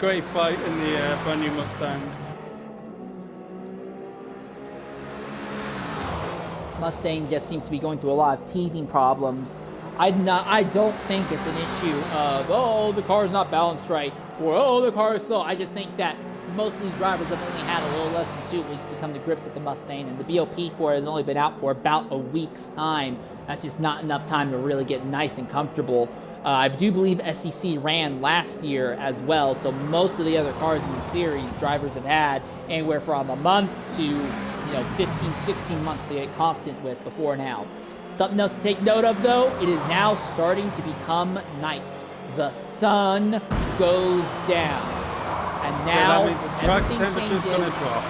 great fight in the brand new Mustang. Mustang just seems to be going through a lot of teething problems. I don't think it's an issue of, oh, the car's not balanced right, or, oh, the car is slow. I just think that most of these drivers have only had a little less than 2 weeks to come to grips with the Mustang, and the BOP for it has only been out for about a week's time. That's just not enough time to really get nice and comfortable. I do believe SEC ran last year as well, so most of the other cars in the series, drivers have had anywhere from a month to 15, 16 months to get confident with before now. Something else to take note of, though, it is now starting to become night. The sun goes down. And now everything changes. Drop.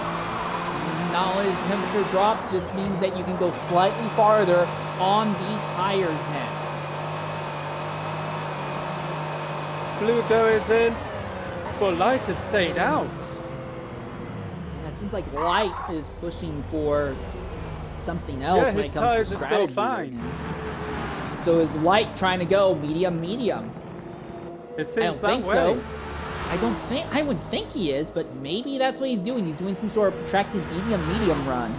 Not only as the temperature drops, this means that you can go slightly farther on the tires now. Blue is in, but Light has stayed out. And it seems like Light is pushing for something else when it comes to strategy. Right now. So is Light trying to go medium? It seems I don't think so. I would think he is, but maybe that's what he's doing. He's doing some sort of protracted medium run.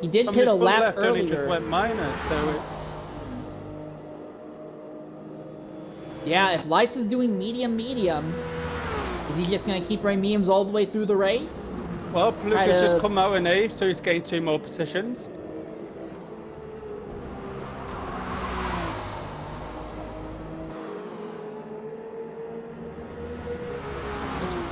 He did pit a lap earlier. Only just went minor, so Yeah, if Lights is doing medium, is he just going to keep running mediums all the way through the race? Well, Lucas just come out in 8th, so he's gained 2 more positions.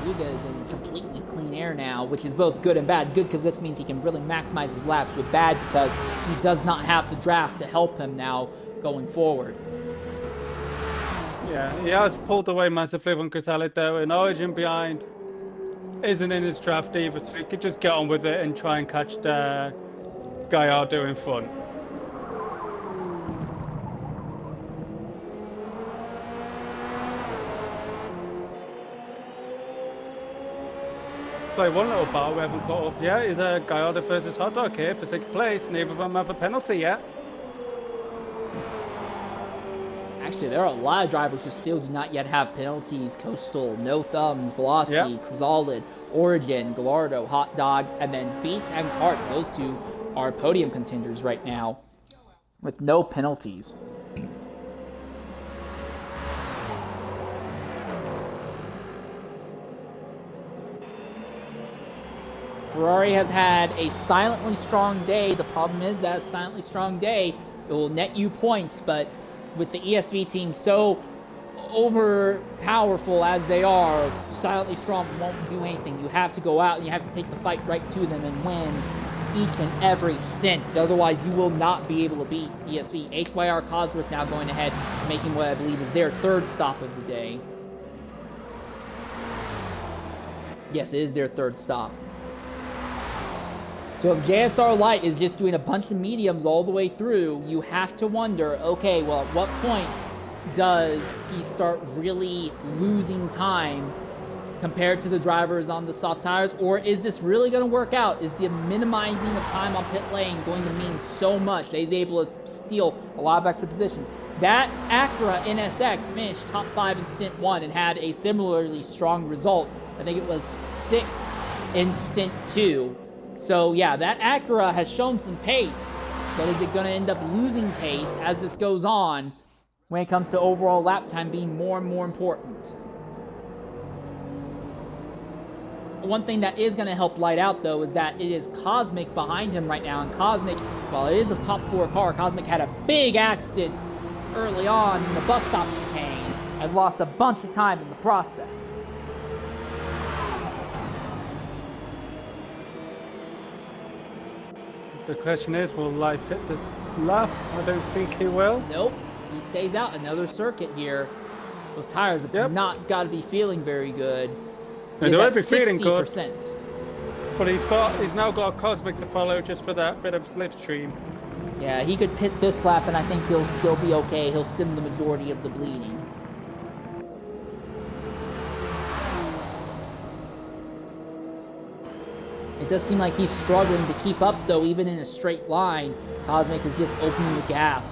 Luga is in completely clean air now, which is both good and bad. Good because this means he can really maximize his laps, but bad because he does not have the draft to help him now going forward. Yeah, he has pulled away massively from Casale though, and Origin behind isn't in his draft either, so he could just get on with it and try and catch the Gallardo in front. Play one little battle we haven't caught up yet is Gallardo versus Hot Dog here for 6th place. Neither of them have a penalty yet. Actually, there are a lot of drivers who still do not yet have penalties. Coastal, No Thumbs, Velocity, Cruzalid, Origin, Gallardo, Hot Dog, and then Beats and Karts. Those two are podium contenders right now with no penalties. Ferrari has had a silently strong day. The problem is that a silently strong day, it will net you points, but with the ESV team so over-powerful as they are, silently strong won't do anything. You have to go out and you have to take the fight right to them and win each and every stint. Otherwise, you will not be able to beat ESV. HYR Cosworth now going ahead, making what I believe is their 3rd stop of the day. Yes, it is their 3rd stop. So if JSR Light is just doing a bunch of mediums all the way through, you have to wonder, okay, well, at what point does he start really losing time compared to the drivers on the soft tires? Or is this really going to work out? Is the minimizing of time on pit lane going to mean so much that he's able to steal a lot of extra positions? That Acura NSX finished top 5 in Stint 1 and had a similarly strong result. I think it was 6th in Stint 2. So yeah, that Acura has shown some pace, but is it going to end up losing pace as this goes on when it comes to overall lap time being more and more important? One thing that is going to help Light out, though, is that it is Cosmic behind him right now, and Cosmic, while it is a top 4 car, Cosmic had a big accident early on in the bus stop chicane and lost a bunch of time in the process. The question is, will Light hit this lap? I don't think he will. Nope. He stays out. Another circuit here. Those tires have not got to be feeling very good. They won't be feeling good. 60%. But he's now got a Cosmic to follow just for that bit of slipstream. Yeah, he could pit this lap and I think he'll still be okay. He'll stem the majority of the bleeding. It does seem like he's struggling to keep up, though, even in a straight line. Cosmic is just opening the gap.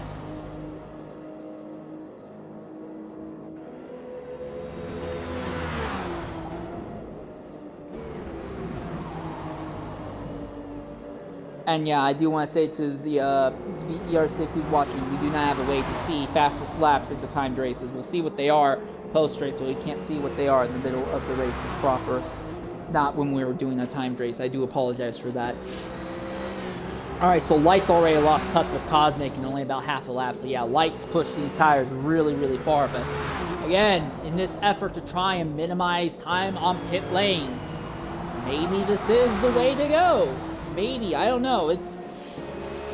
And yeah, I do want to say to the ER6 who's watching, we do not have a way to see fastest laps at the timed races. We'll see what they are post-race, so we can't see what they are in the middle of the races proper. Not when we were doing a timed race. I do apologize for that. Alright, so Light's already lost touch with Cosmic in only about half a lap. So yeah, Light's pushed these tires really, really far. But again, in this effort to try and minimize time on pit lane, maybe this is the way to go. Maybe, I don't know. It's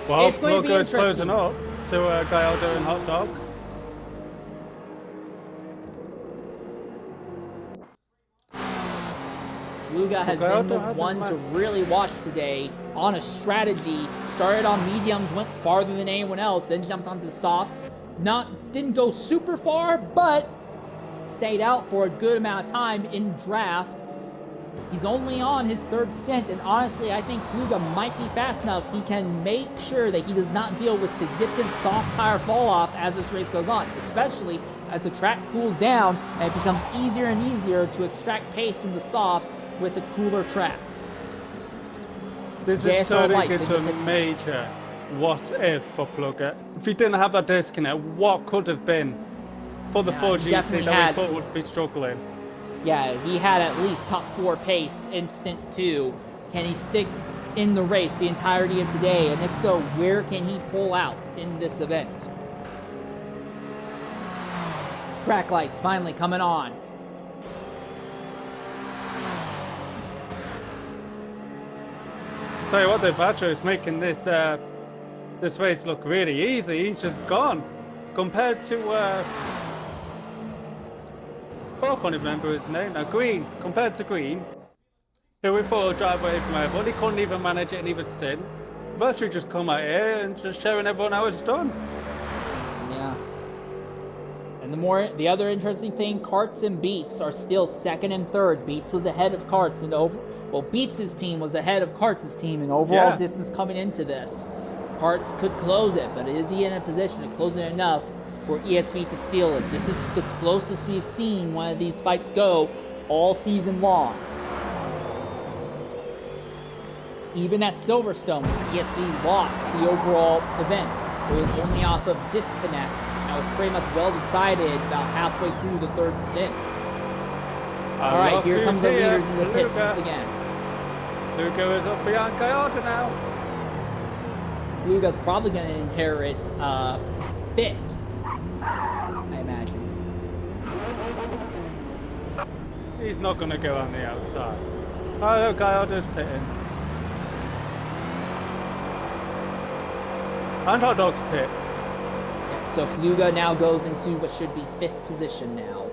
going to be interesting. Closing up to Gallardo and Hot Dog. Luga has been the one to really watch today on a strategy. Started on mediums, went farther than anyone else, then jumped onto softs. Didn't go super far, but stayed out for a good amount of time in draft. He's only on his 3rd stint, and honestly, I think Fluga might be fast enough. He can make sure that he does not deal with significant soft tire fall-off as this race goes on, especially as the track cools down and it becomes easier and easier to extract pace from the softs with a cooler track. This is turning into a major what if for Plugger. If he didn't have that disconnect, what could have been for the Yeah, 4 he GT definitely that we had- thought would be struggling. Yeah, he had at least top 4 pace in Stint 2. Can he stick in the race the entirety of today? And if so, where can he pull out in this event? Track lights finally coming on. Tell you what, though, Bacho is making this this race look really easy. He's just gone compared to I can't even remember his name now. Green, compared to Green, who we thought would drive away from everyone. He couldn't even manage it in even Stint. Virtually just come out here and just showing everyone how it's done. Yeah. And the other interesting thing, Karts and Beats are still second and third. Beats was ahead of Karts Beats' team was ahead of Karts' team in overall distance coming into this. Karts could close it, but is he in a position to close it enough for ESV to steal it? This is the closest we've seen one of these fights go all season long. Even at Silverstone, ESV lost the overall event. It was only off of disconnect. That was pretty much well decided about halfway through the third stint. All right, here comes the leaders in the pits once again. Lugo is up behind Gallardo now. Luga's probably going to inherit 5th, I imagine. He's not going to go on the outside. Oh, look, Gallardo's pitting. And Hot Dog's pit. Yeah, so Fluga now goes into what should be 5th position now.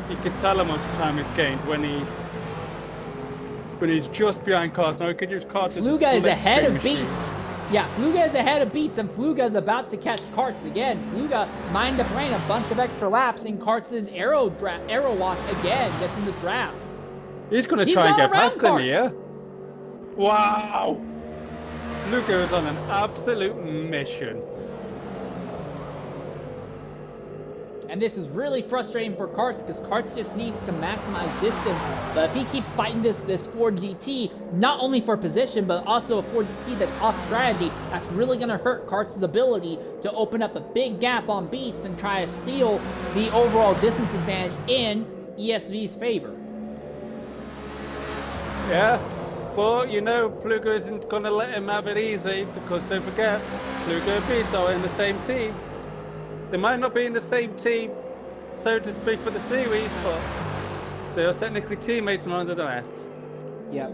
You can tell how much time he's gained when he's just behind cars. Now he could use cars. Fluga is ahead of Beats. Yeah, Fluga is ahead of Beats, and Fluga is about to catch Karts again. Fluga mined up ran a bunch of extra laps in Karts' aero wash again, just in the draft. He's going to try and get past him here. Karts. Wow! Lugo is on an absolute mission. And this is really frustrating for Karts because Karts just needs to maximize distance. But if he keeps fighting this Ford GT, not only for position, but also a Ford GT that's off strategy, that's really going to hurt Karts' ability to open up a big gap on Beats and try to steal the overall distance advantage in ESV's favor. Yeah, but you know, Plugo isn't going to let him have it easy because don't forget, Plugo and Beats are in the same team. They might not be in the same team, so to speak, for the series, but they are technically teammates nonetheless. Yep.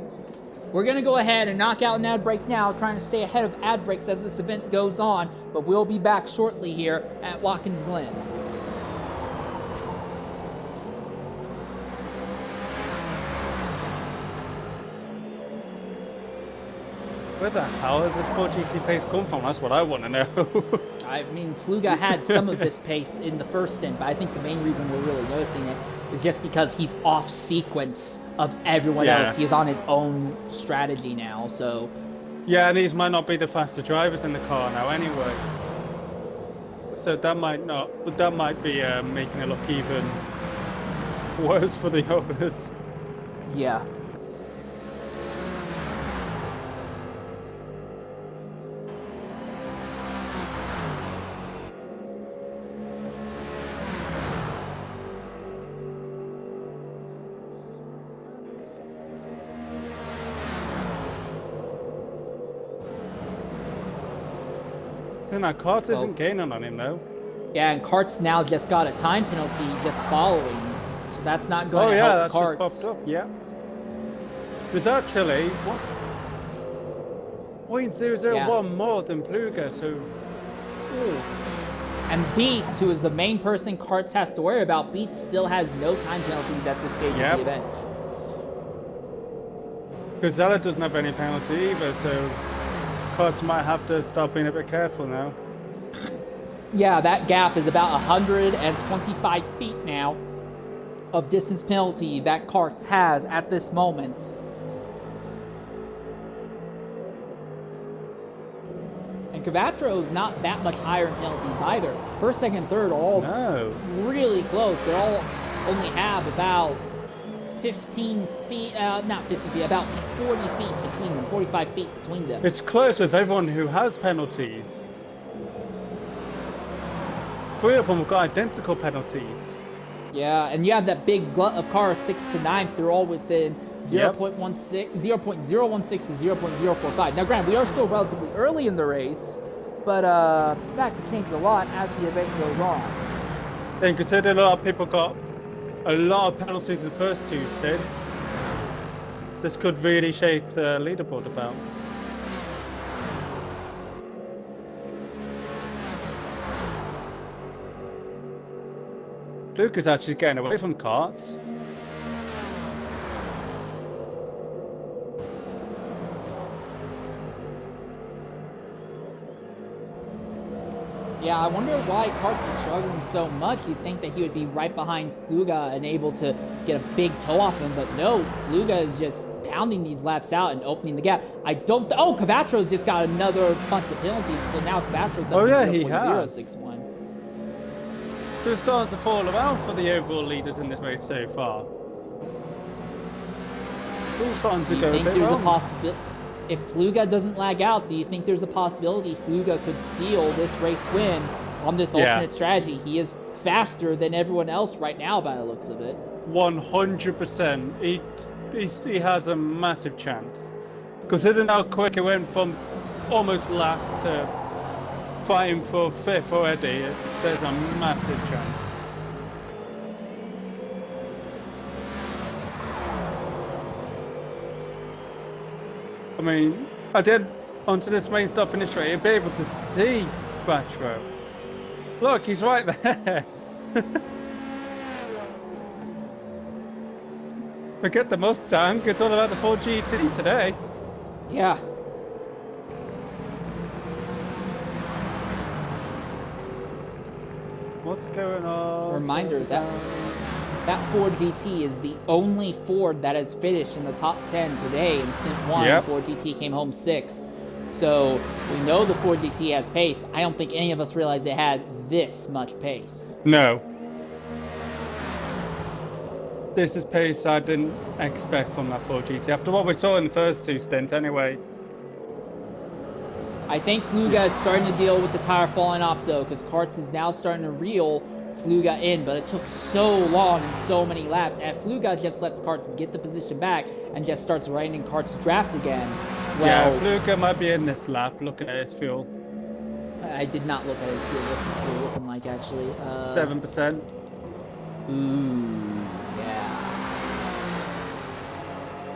We're going to go ahead and knock out an ad break now, trying to stay ahead of ad breaks as this event goes on, but we'll be back shortly here at Watkins Glen. Where the hell has this 4GT pace come from? That's what I want to know. I mean, Fluga had some of this pace in the first stint, but I think the main reason we're really noticing it is just because he's off sequence of everyone else. He is on his own strategy now, so... Yeah, and these might not be the faster drivers in the car now anyway. So that might be making it look even worse for the others. Yeah. And that Karts isn't gaining on him though. Yeah, and Karts now just got a time penalty just following, so that's not going to help Karts. Just popped up, yeah. There's actually 0.001 more than Pluga, so... Ooh. And Beats, who is the main person Karts has to worry about, Beats still has no time penalties at this stage of the event. Gazella doesn't have any penalty either, so Karts might have to start being a bit careful now. Yeah, that gap is about 125 feet now of distance penalty that Karts has at this moment. And Cavatro's not that much higher in penalties either. First, second, third are all really close. They all only have about 15 feet, not 50 feet, about 40 feet between them, 45 feet between them. It's close with everyone who has penalties. 3 of them have got identical penalties. Yeah, and you have that big glut of cars, 6 to 9. They're all within Yep. 0.016 to 0.045. Now, granted, we are still relatively early in the race, but that could change a lot as the event goes on. And considering a lot of people got a lot of penalties in the first 2 stints, this could really shake the leaderboard about. Luke is actually getting away from carts. Yeah, I wonder why Karts is struggling so much. You'd think that he would be right behind Fluga and able to get a big toe off him, but no, Fluga is just pounding these laps out and opening the gap. Oh, Cavatro's just got another bunch of penalties, so now Cavatro's up to 0.061. So it's starting to fall around for the overall leaders in this race so far. It's all starting to go a bit Do you think there's wrong. a possibility? If Fluga doesn't lag out, do you think there's a possibility Fluga could steal this race win on this alternate strategy? He is faster than everyone else right now by the looks of it. 100%. He has a massive chance. Considering how quick he went from almost last to fighting for 5th already, there's a massive chance. I mean, I did onto this main stop finish straight, you'll be able to see Quattro. Look, he's right there. Forget the Mustang, it's all about the 4GT today. Yeah. What's going on? Reminder that Ford GT is the only Ford that has finished in the top 10 today in Stint 1. Yep. Ford GT came home 6th. So we know the Ford GT has pace. I don't think any of us realized it had this much pace. No. This is pace I didn't expect from that 4GT, after what we saw in the first 2 stints anyway. I think Fluga is starting to deal with the tire falling off though, because Karts is now starting to reel Fluga in, but it took so long and so many laps. And Fluga just lets Karts get the position back and just starts riding Karts draft again. Well, Yeah, Fluga might be in this lap, looking at his fuel. I did not look at his fuel. What's his fuel looking like actually? 7%. Ooh, yeah.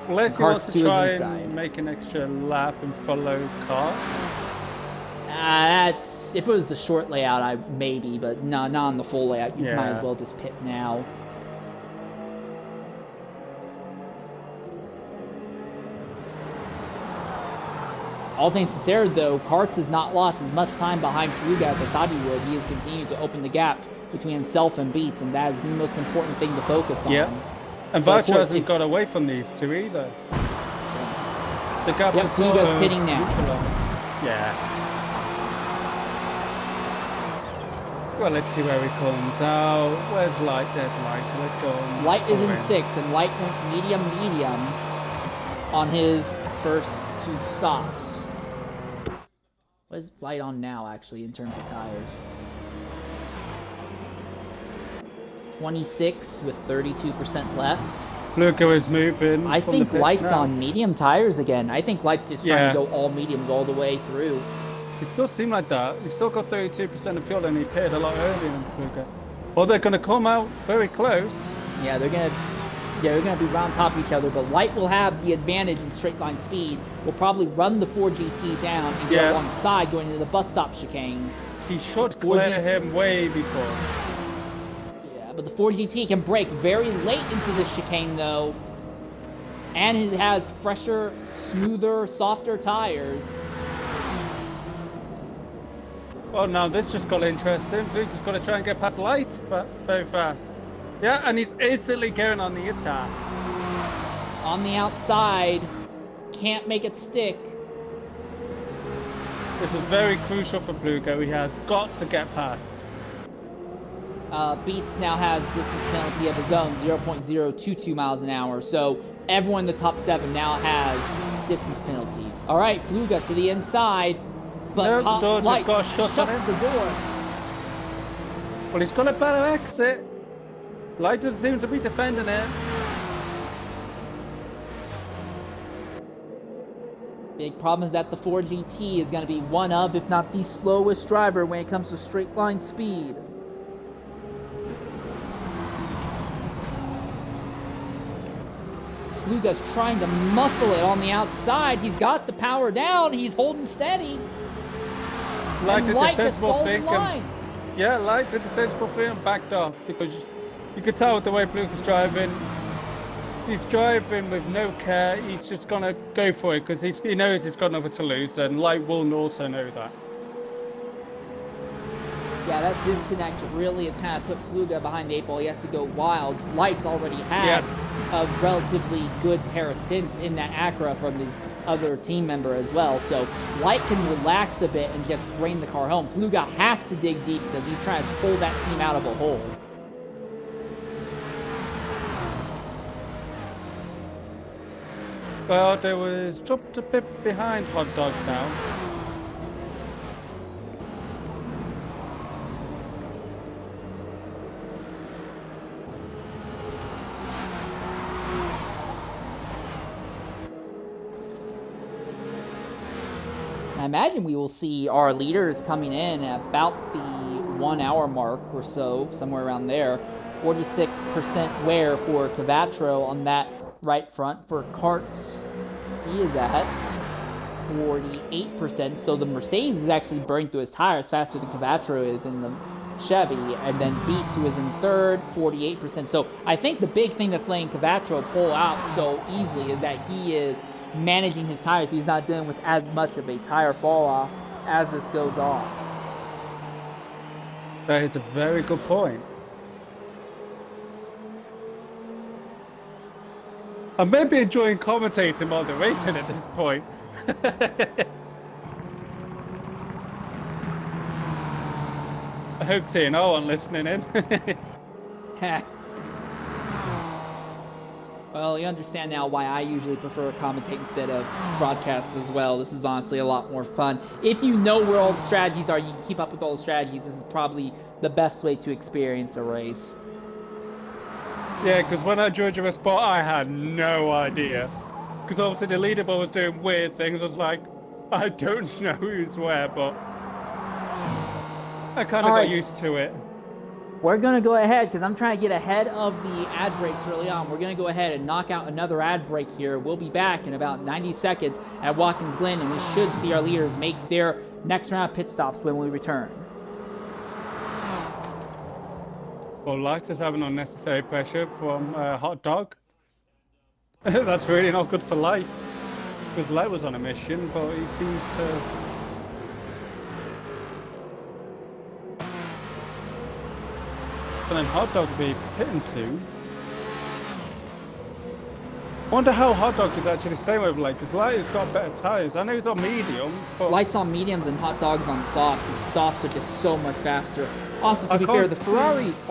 Unless he Karts wants to 2 is try inside. and make an extra lap and follow Karts. That's if it was the short layout, maybe, but no, not on the full layout. You might as Yeah. well just pit now. All things considered, though, Karts has not lost as much time behind Fluga as I thought he would. He has continued to open the gap between himself and Beats, and that is the most important thing to focus on. Yeah. And But of Vacho course, hasn't got away from these 2 either. The gap Yep, is sort Fluga's of pitting now. neutralized. Yeah. Well, let's see where he comes out. Where's Light? There's Light. Let's go. Light is in Over. 6th, and Light went medium on his first 2 stops. What is Light on now, actually, in terms of tires? 26 with 32% left. Luca is moving. I from think the pits Light's now. on medium tires again. I think Light's just trying Yeah. to go all mediums all the way through. It still seemed like that. He's still got 32% of fuel and he pitted a lot earlier than Luca. Well, they're going to come out very close. Yeah, they're gonna be round top of each other, but Light will have the advantage in straight line speed. Will probably run the 4GT down and get alongside going into the bus stop chicane. He should The 4GT clear him way before. Yeah, but the 4GT can brake very late into this chicane though. And it has fresher, smoother, softer tires. Well, now this just got interesting. Luca's got to try and get past Light, but very fast. Yeah, and he's instantly going on the attack. On the outside, can't make it stick. This is very crucial for Plugo. He has got to get past. Beats now has distance penalty of his own, 0.022 miles an hour. So everyone in the top 7 now has distance penalties. All right, Fluga to the inside, but No, the door just Lights got shut on shuts him. the door. Well, he's got a better exit. Light doesn't seem to be defending it. Big problem is that the Ford GT is going to be one of, if not the slowest driver when it comes to straight line speed. Fluga's trying to muscle it on the outside. He's got the power down. He's holding steady. Light And Light just falls in line. Yeah, Light did the sensible thing and backed off because you could tell with the way Fluga's driving. He's driving with no care. He's just gonna go for it because he knows he's got nothing to lose, and Light will also know that. Yeah, that disconnect really has kind of put Fluga behind the 8 ball. He has to go wild. Light's already had a relatively good pair of stints in that Acura from his other team member as well. So Light can relax a bit and just bring the car home. Fluga has to dig deep because he's trying to pull that team out of a hole. Well, there was dropped a bit behind Hot Dog now. I imagine we will see our leaders coming in at about the 1 hour mark or so, somewhere around there. 46% wear for Cavatro on that right front. For Karts, he is at 48%. So the Mercedes is actually burning through his tires faster than Cavatro is in the Chevy. And then Beats, who is in third, 48%. So I think the big thing that's letting Cavatro pull out so easily is that he is managing his tires. He's not dealing with as much of a tire fall off as this goes on. That is a very good point. I may be enjoying commentating while they're racing at this point. I hope TNO aren't listening in. Well, you understand now why I usually prefer commentate instead of broadcasts as well. This is honestly a lot more fun. If you know where all the strategies are, you can keep up with all the strategies. This is probably the best way to experience a race. Yeah, because when I joined your spot, I had no idea. Because obviously the leaderboard was doing weird things. I was like, I don't know who's where, but I kind of got used to it. We're going to go ahead, because I'm trying to get ahead of the ad breaks early on. We're going to go ahead and knock out another ad break here. We'll be back in about 90 seconds at Watkins Glen, and we should see our leaders make their next round of pit stops when we return. Well, Light is having unnecessary pressure from Hot Dog. That's really not good for Light. Because Light was on a mission, but he seems to... And then Hot Dog will be pitting soon. I wonder how Hot Dog is actually staying with Light, because Light has got better tyres. I know he's on mediums, but... Light's on mediums and Hot Dog's on softs, and softs are just so much faster. Also, to be fair, the Ferraris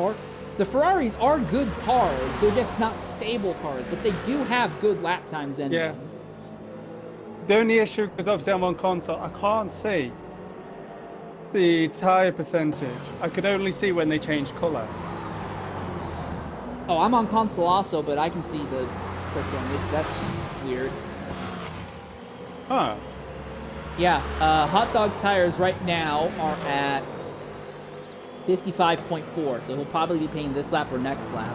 are good cars. They're just not stable cars, but they do have good lap times in them. The only issue, because obviously I'm on console, I can't see the tyre percentage. I could only see when they change colour. Oh, I'm on console also, but I can see the percentage. That's weird. Huh. Yeah, Hot Dog's tires right now are at 55.4, so he'll probably be paying this lap or next lap.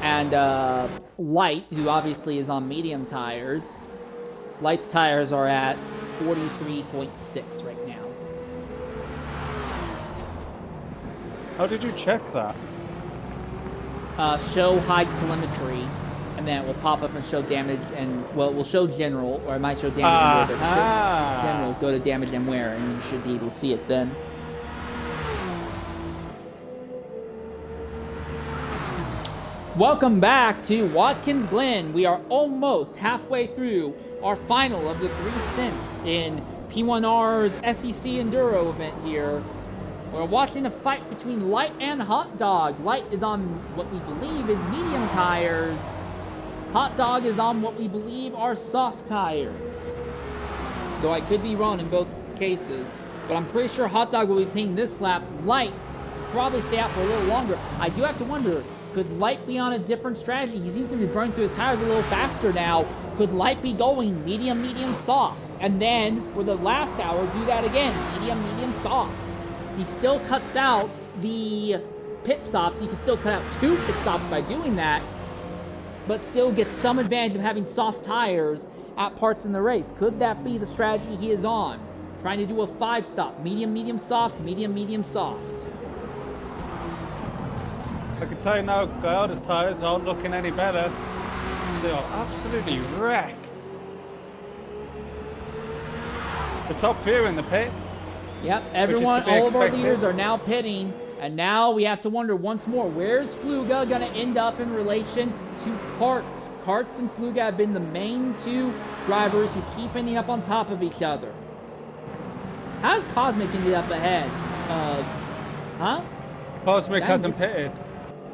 And Light, who obviously is on medium tires, Light's tires are at 43.6 right now. How did you check that? Show high telemetry, and then it will pop up and show damage, and, well, it will show general, or it might show damage and wear, but it should general go to damage and wear, and you should be able to see it then. Welcome back to Watkins Glen. We are almost halfway through our final of the 3 stints in P1R's SEC Enduro event here. We're watching a fight between Light and Hot Dog. Light is on what we believe is medium tires. Hot Dog is on what we believe are soft tires. Though I could be wrong in both cases. But I'm pretty sure Hot Dog will be paying this lap. Light probably stay out for a little longer. I do have to wonder, could Light be on a different strategy? He seems to be burning through his tires a little faster now. Could Light be going medium, medium, soft? And then, for the last hour, do that again. Medium, medium, soft. He still cuts out the pit stops. He could still cut out 2 pit stops by doing that, but still gets some advantage of having soft tires at parts in the race. Could that be the strategy he is on? Trying to do a 5-stop. Medium, medium, soft. Medium, medium, soft. I can tell you now, Gallardo's tires aren't looking any better. They are absolutely wrecked. The top few in the pits. Yep, everyone, all of our leaders are now pitting, and now we have to wonder once more, where's Fluga going to end up in relation to Karts? Karts and Fluga have been the main 2 drivers who keep ending up on top of each other. How's Cosmic ended up ahead of... Huh? Cosmic hasn't pitted.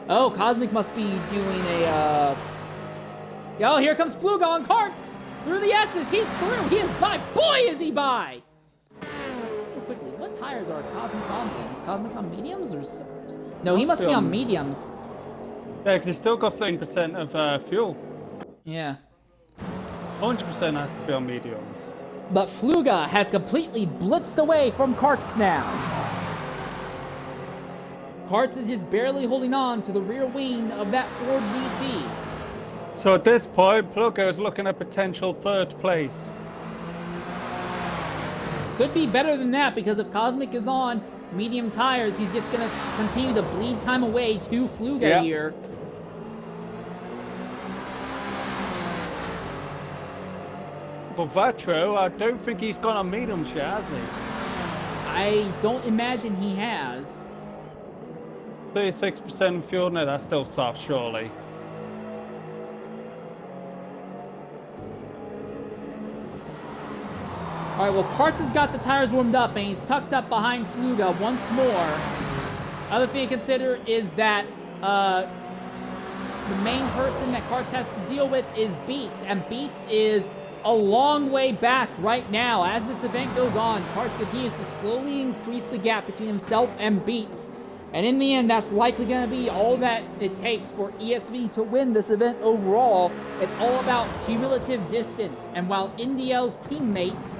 Oh, Cosmic must be doing a, Yo, here comes Fluga on Karts! Through the S's, he's through! He is by! Boy, is he by! Real quickly, what tires are Cosmic on then? Is Cosmic on mediums or... No, he must be on mediums. Yeah, because he's still got 30% of fuel. Yeah. 100% has to be on mediums. But Fluga has completely blitzed away from Karts now. Karts is just barely holding on to the rear wing of that Ford GT. So at this point, Fluga is looking at potential 3rd place. Could be better than that, because if Cosmic is on medium tires, he's just going to continue to bleed time away to Fluga here. But Vatro, I don't think he's gone on mediums yet, has he? I don't imagine he has. 36% fuel, no, that's still soft, surely. All right, well, Karts has got the tires warmed up, and he's tucked up behind Fluga once more. Other thing to consider is that the main person that Karts has to deal with is Beats, and Beats is a long way back right now. As this event goes on, Karts continues to slowly increase the gap between himself and Beats. And in the end, that's likely going to be all that it takes for ESV to win this event overall. It's all about cumulative distance. And while NDL's teammate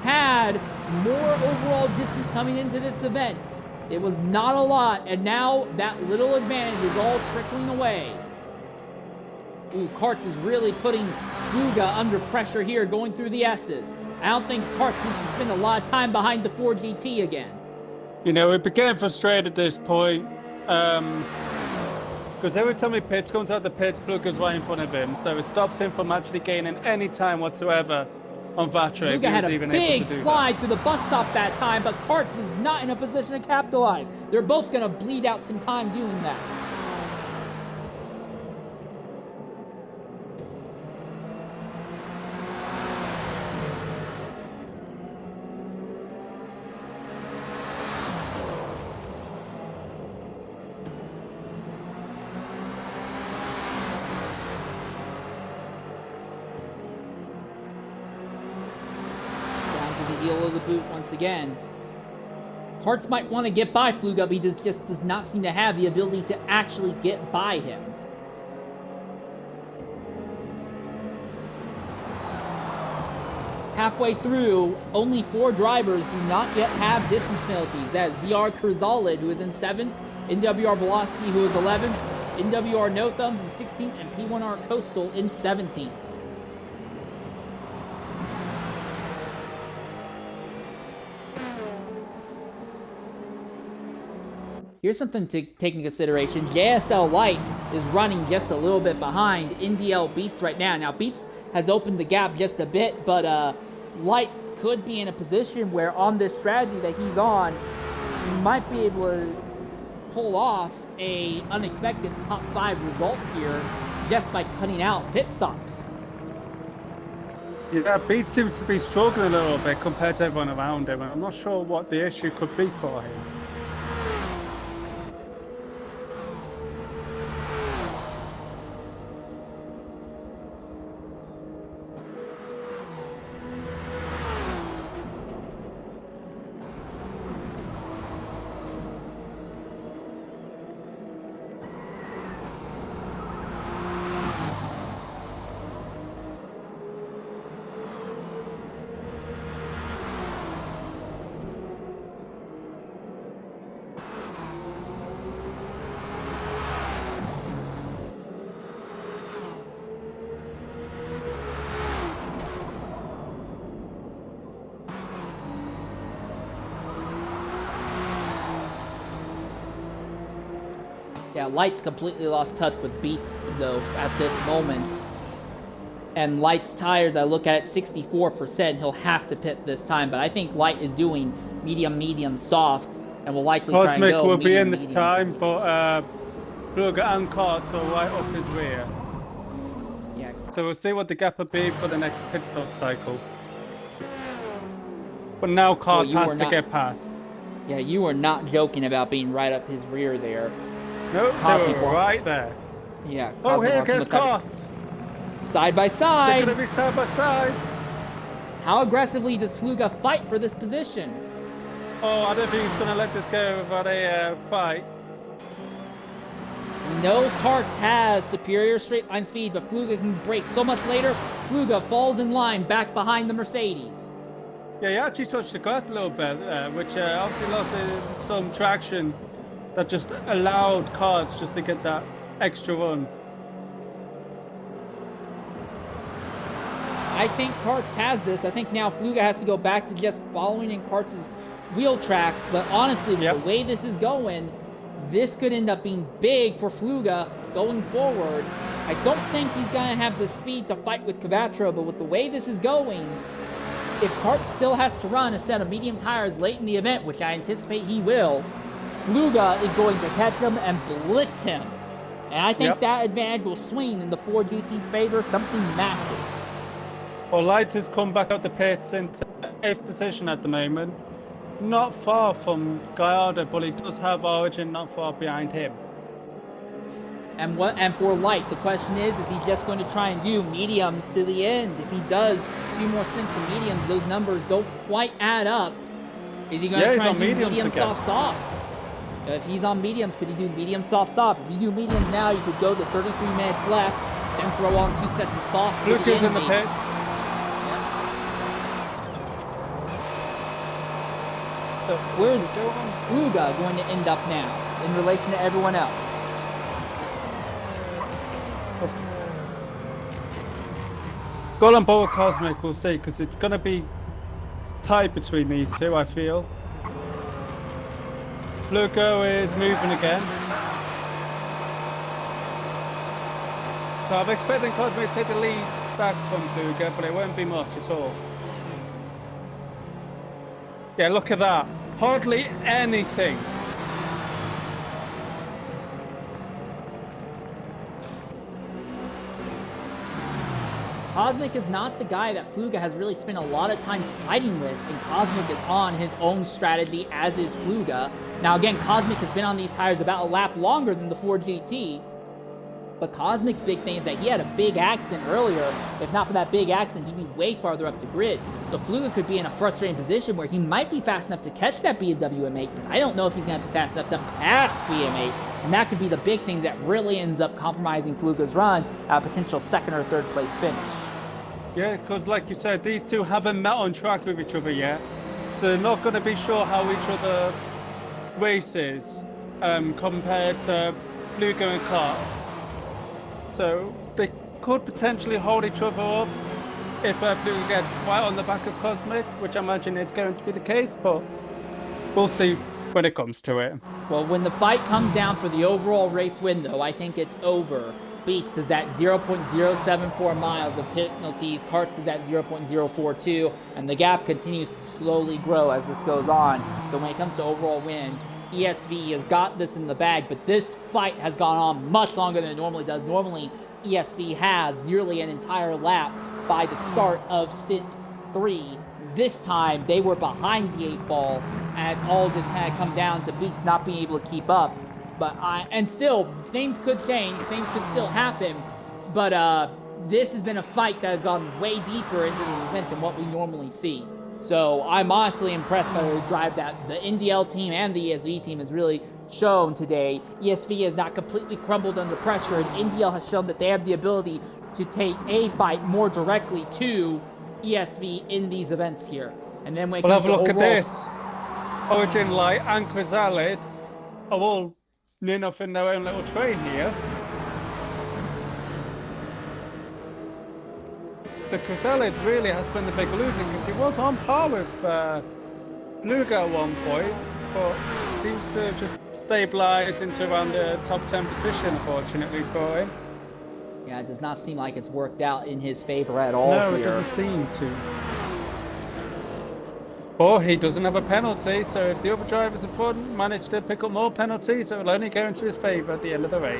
had more overall distance coming into this event, it was not a lot. And now that little advantage is all trickling away. Ooh, Karts is really putting Fluga under pressure here, going through the S's. I don't think Karts wants to spend a lot of time behind the Ford GT again. You know, it became frustrated at this point, because every time he pits, comes out the pits, Fluga's right in front of him, so it stops him from actually gaining any time whatsoever on Vatra. Fluga had a big slide through the bus stop that time, but Karts was not in a position to capitalize. They're both going to bleed out some time doing that. Heel of the boot once again. Karts might want to get by Fluga, but he just does not seem to have the ability to actually get by him. Halfway through, only 4 drivers do not yet have distance penalties. That is ZR Kurzalid, who is in 7th, NWR Velocity, who is 11th, NWR No Thumbs in 16th, and P1R Coastal in 17th. Here's something to take into consideration. JSL Light is running just a little bit behind NDL Beats right now. Now, Beats has opened the gap just a bit, but Light could be in a position where on this strategy that he's on, he might be able to pull off a unexpected top 5 result here just by cutting out pit stops. Yeah, Beats seems to be struggling a little bit compared to everyone around him, and I'm not sure what the issue could be for him. Yeah, Light's completely lost touch with Beats, though, at this moment. And Light's tires, I look at it, 64%. He'll have to pit this time, but I think Light is doing medium, medium, soft, and will likely try and Cosmic go will medium, be in this medium, time, medium. but Plugger and Karts are right up his rear. Yeah. So we'll see what the gap will be for the next pit stop cycle. But now Karts has to get past. Yeah, you were not joking about being right up his rear there. Nope, they were right there. Yeah. Oh, here goes Karts. Side by side. They're going to be side by side. How aggressively does Fluga fight for this position? Oh, I don't think he's going to let this go without a fight. We know Karts has superior straight line speed, but Fluga can brake so much later. Fluga falls in line back behind the Mercedes. Yeah, he actually touched the grass a little bit, which obviously lost some traction that just allowed Karts just to get that extra run. I think Karts has this. I think now Fluga has to go back to just following in Karts' wheel tracks, but honestly, with the way this is going, this could end up being big for Fluga going forward. I don't think he's going to have the speed to fight with Cavattro, but with the way this is going, if Karts still has to run a set of medium tires late in the event, which I anticipate he will, Fluga is going to catch him and blitz him. And I think that advantage will swing in the Ford GT's favor, something massive. Well, Light has come back out the pits into 8th position at the moment. Not far from Gallardo, but he does have Origin not far behind him. And for Light, the question is he just going to try and do mediums to the end? If he does 2 more stints of mediums, those numbers don't quite add up. Is he going to try and do medium, soft, soft? If he's on mediums, could he do medium, soft, soft? If you do mediums now, you could go to 33 minutes left, then throw on 2 sets of soft. Lucas in the pits. Where's Fluga going to end up now in relation to everyone else? Golan Boa Cosmic, we'll see, because it's going to be tight between these two, I feel. Fluga is moving again. So I'm expecting Cosmic to take the lead back from Fluga, but it won't be much at all. Yeah, look at that. Hardly anything. Cosmic is not the guy that Fluga has really spent a lot of time fighting with, and Cosmic is on his own strategy, as is Fluga. Now again, Cosmic has been on these tires about a lap longer than the Ford GT, but Cosmic's big thing is that he had a big accident earlier. If not for that big accident, he'd be way farther up the grid. So Fluga could be in a frustrating position where he might be fast enough to catch that BMW M8, but I don't know if he's going to be fast enough to pass the M8. And that could be the big thing that really ends up compromising Fluga's run at a potential 2nd or 3rd place finish. Yeah, because like you said, these two haven't met on track with each other yet. So they're not going to be sure how each other races compared to Fluga and Karts. So they could potentially hold each other up if Fluga gets quite on the back of Cosmic, which I imagine is going to be the case, but we'll see when it comes to it. Well, when the fight comes down for the overall race win, though, I think it's over. Beats is at 0.074 miles of penalties, Karts is at 0.042, and the gap continues to slowly grow as this goes on. So when it comes to overall win, ESV has got this in the bag, but this fight has gone on much longer than it normally does. Normally, ESV has nearly an entire lap by the start of Stint 3. This time, they were behind the 8 ball, and it's all just kind of come down to Beats not being able to keep up. And still, things could change, things could still happen, but this has been a fight that has gone way deeper into this event than what we normally see. So I'm honestly impressed by the drive that the NDL team and the ESV team has really shown today. ESV has not completely crumbled under pressure, and NDL has shown that they have the ability to take a fight more directly to ESV in these events here. And then when it comes to overall... Have a look at this. Origin Light and Chrysalid are all near enough in their own little train here. So Chrysalid really has been the big loser because he was on par with Fluga at one point, but seems to have just stabilised into around the top 10 position, unfortunately for him. Yeah, it does not seem like it's worked out in his favor at all No, here. it doesn't seem to. But he doesn't have a penalty, so if the other drivers in front manage to pick up more penalties, it will only go into his favour at the end of the race.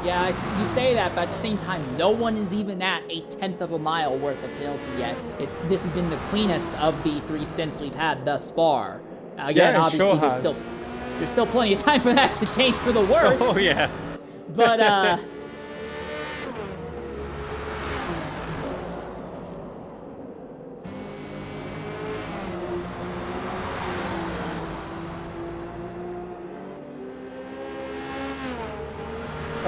Yeah, you say that, but at the same time, no one is even at a 1/10 of a mile worth of penalty yet. This has been the cleanest of the 3 stints we've had thus far. Again, Yeah, it obviously, sure there's still plenty of time for that to change for the worse. Oh yeah. But I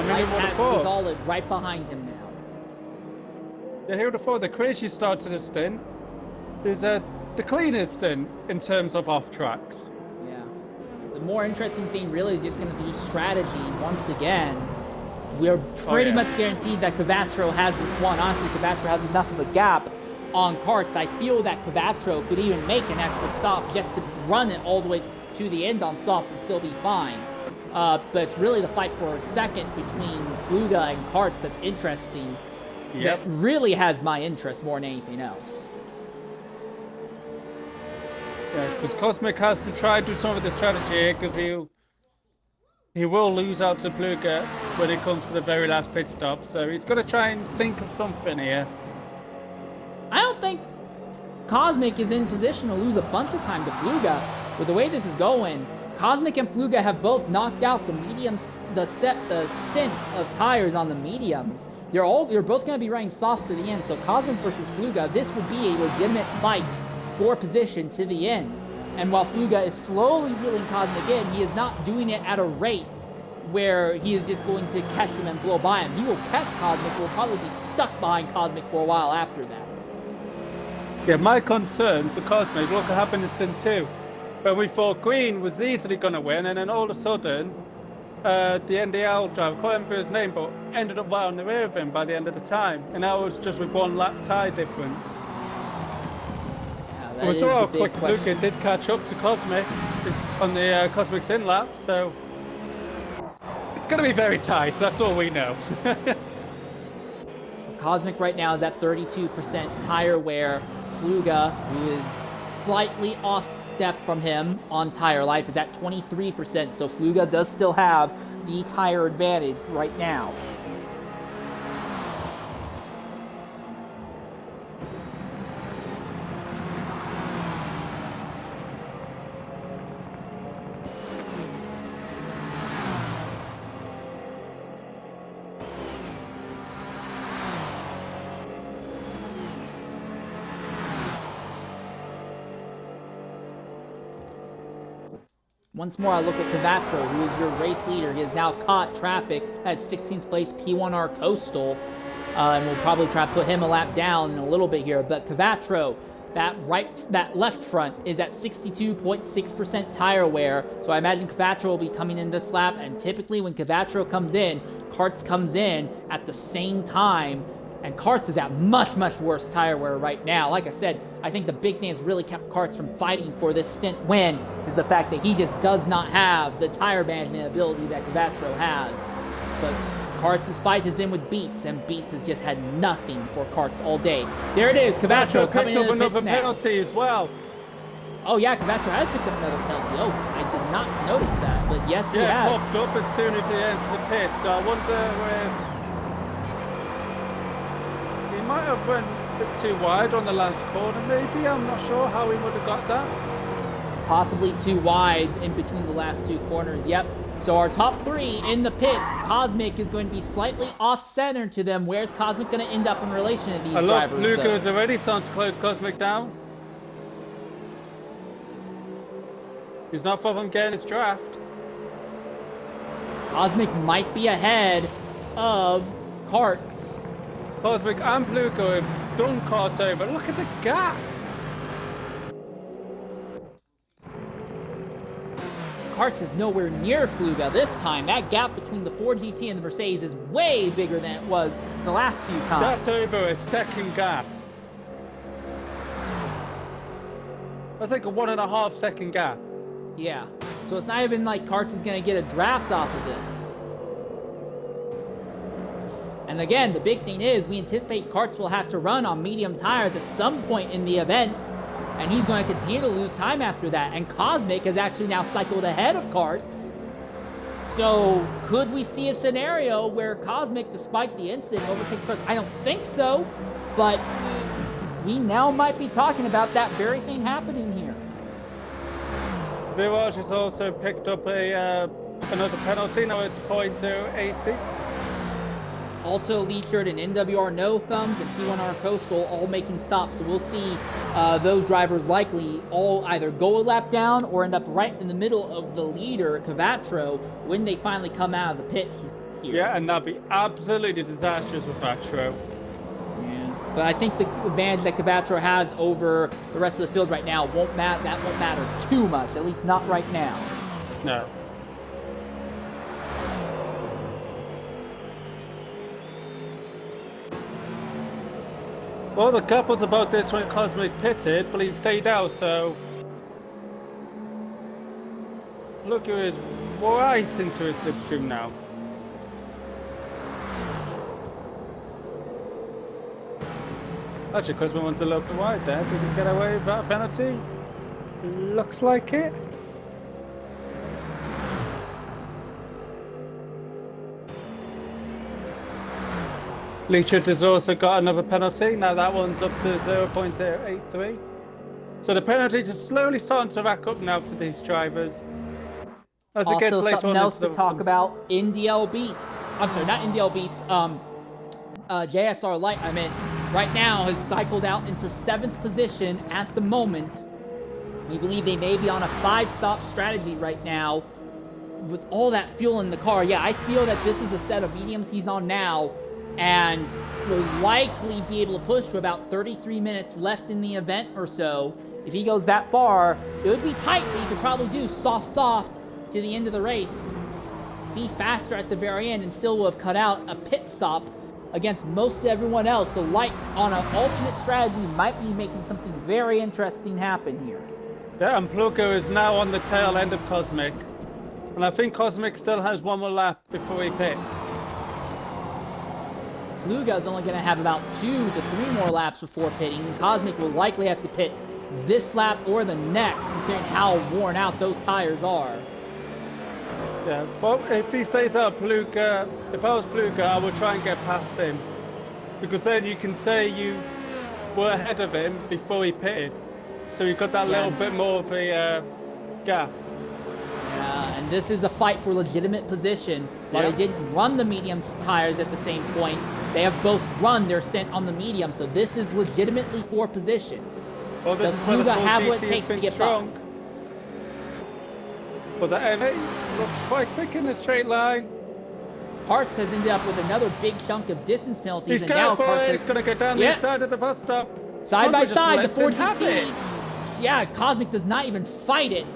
mean, Light who would have Patch thought? is all right behind him now. Yeah, who would have thought the craziest start to the stint is the cleanest stint in terms of off tracks. Yeah. The more interesting thing really is just going to be strategy once again. We're pretty much guaranteed that Cavattro has this one. Honestly, Cavattro has enough of a gap on karts. I feel that Cavattro could even make an extra stop just to run it all the way to the end on softs and still be fine. But it's really the fight for a second between Fluga and karts that's interesting. Yep. That really has my interest more than anything else. Yeah, because Cosmic has to try to do some of the strategy here, because he will lose out to Pluga when it comes to the very last pit stop. So he's got to try and think of something here. I don't think Cosmic is in position to lose a bunch of time to Fluga. With the way this is going, Cosmic and Fluga have both knocked out the mediums, the stint of tires on the mediums. They're both going to be running softs to the end. So Cosmic versus Fluga, this would be a legitimate fight for position to the end. And while Fluga is slowly reeling Cosmic in, he is not doing it at a rate where he is just going to catch him and blow by him. He will catch Cosmic, but will probably be stuck behind Cosmic for a while after that. Yeah, my concern for Cosmic, look what happened in Stint 2. When we thought Green was easily going to win, and then all of a sudden, the NDL driver, I can't remember his name, but ended up right on the rear of him by the end of the time. And that was just with 1 lap tyre difference. Yeah, We saw how quick Luca did catch up to Cosmic on the Cosmic's in lap, so it's going to be very tight, that's all we know. Cosmic right now is at 32% tire wear. Fluga, who is slightly off step from him on tire life, is at 23%, so Fluga does still have the tire advantage right now. Once more, I look at Cavattro, who is your race leader. He has now caught traffic, has 16th place P1R Coastal, and we'll probably try to put him a lap down in a little bit here. But Cavattro, that left front is at 62.6% tire wear, so I imagine Cavattro will be coming in this lap, and typically when Cavattro comes in, Karts comes in at the same time, and Karts is at much, much worse tire wear right now. Like I said, I think the big thing that's really kept Karts from fighting for this stint win is the fact that he just does not have the tire management ability that Cavattro has. But Karts' fight has been with Beats, and Beats has just had nothing for Karts all day. There it is, Cavattro coming into the pits now. Penalty as well. Oh yeah, Cavattro has picked up another penalty. Oh, I did not notice that, but yes, he has. Yeah, popped up as soon as he entered the pit, so I wonder he might have went a bit too wide on the last corner, maybe. I'm not sure how he would have got that. Possibly too wide in between the last 2 corners, yep. So our top 3 in the pits, Cosmic is going to be slightly off-center to them. Where's Cosmic going to end up in relation to these drivers, though? Luca's already starting to close Cosmic down. He's not far from getting his draft. Cosmic might be ahead of Karts. Cosmic and Luca have done Karts over. Look at the gap. Karts is nowhere near Fluga this time. That gap between the Ford GT and the Mercedes is way bigger than it was the last few times. That's over a second gap. That's like a 1.5 second gap. Yeah. So it's not even like Karts is going to get a draft off of this. And again, the big thing is we anticipate Karts will have to run on medium tires at some point in the event, and he's going to continue to lose time after that. And Cosmic has actually now cycled ahead of Karts. So could we see a scenario where Cosmic, despite the incident, overtakes Karts? I don't think so, but we now might be talking about that very thing happening here. Virage has also picked up another penalty. Now it's 0.080. Alto, Leachard, and NWR No Thumbs, and P1R Coastal all making stops. So we'll see those drivers likely all either go a lap down or end up right in the middle of the leader, Cavatro, when they finally come out of the pit here. Yeah, and that'd be absolutely disastrous with Cavatro. Yeah, but I think the advantage that Cavatro has over the rest of the field right now won't matter too much, at least not right now. No. Well, the couple's about this when Cosmic pitted, but he stayed out, so look, is right into his slipstream now. Actually, Cosmic wants a little bit wide there. Did he get away with that penalty? Looks like it. Leachard has also got another penalty. Now that one's up to 0.083. So the penalties are slowly starting to rack up now for these drivers. As it gets Also, later something on else to talk about, NDL Beats. I'm sorry, not NDL Beats. JSR Light, I meant, right now has cycled out into 7th position at the moment. We believe they may be on a 5-stop strategy right now with all that fuel in the car. Yeah, I feel that this is a set of mediums he's on now, and will likely be able to push to about 33 minutes left in the event or so. If he goes that far, it would be tight, but he could probably do soft to the end of the race, be faster at the very end, and still will have cut out a pit stop against most everyone else. So Light, on an alternate strategy, might be making something very interesting happen here. Yeah, and Pluko is now on the tail end of Cosmic. And I think Cosmic still has one more lap before he pits. Fluga is only going to have about 2 to 3 more laps before pitting. Cosmic will likely have to pit this lap or the next, considering how worn out those tires are. Yeah, well, if he stays out, Pluga, if I was Pluga, I would try and get past him. Because then you can say you were ahead of him before he pitted. So you've got that little bit more of a gap. Yeah, and this is a fight for legitimate position. While they didn't run the medium tires at the same point, they have both run their stint on the medium, so this is legitimately for position. Well, does Fluga have what it takes to get by? But the M8 looks quite quick in the straight line. Karts has ended up with another big chunk of distance penalties, He's and now Karts he's going to go down the inside of the bus stop. Side by side, the Ford GT. Yeah, Cosmic does not even fight it.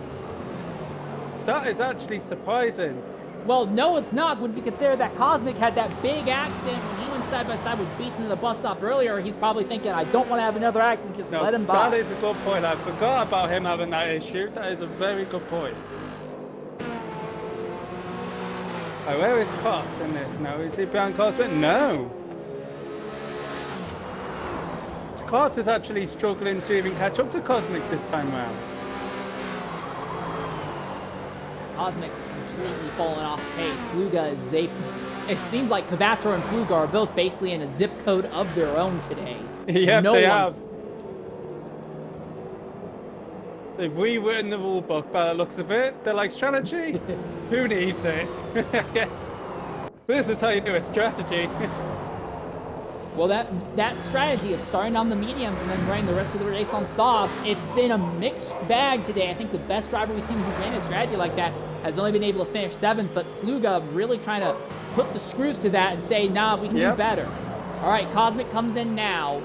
That is actually surprising. Well, no, it's not. When you consider that Cosmic had that big accident when he went side by side with Beats into the bus stop earlier, he's probably thinking, I don't want to have another accident, just let him by. That is a good point. I forgot about him having that issue. That is a very good point. Oh, where is Cox in this now? Is he behind Cosmic? No. Cox is actually struggling to even catch up to Cosmic this time round. Cosmic's completely fallen off pace. Fluga is it seems like Cavatro and Fluga are both basically in a zip code of their own today. Yep, they have. They've rewritten the rule book by the looks of it. They're like, strategy? Who needs it? This is how you do a strategy. Well, that strategy of starting on the mediums and then running the rest of the race on softs, it's been a mixed bag today. I think the best driver we've seen who ran a strategy like that has only been able to finish 7th, but Fluga really trying to put the screws to that and say, nah, we can do better. All right, Cosmic comes in now.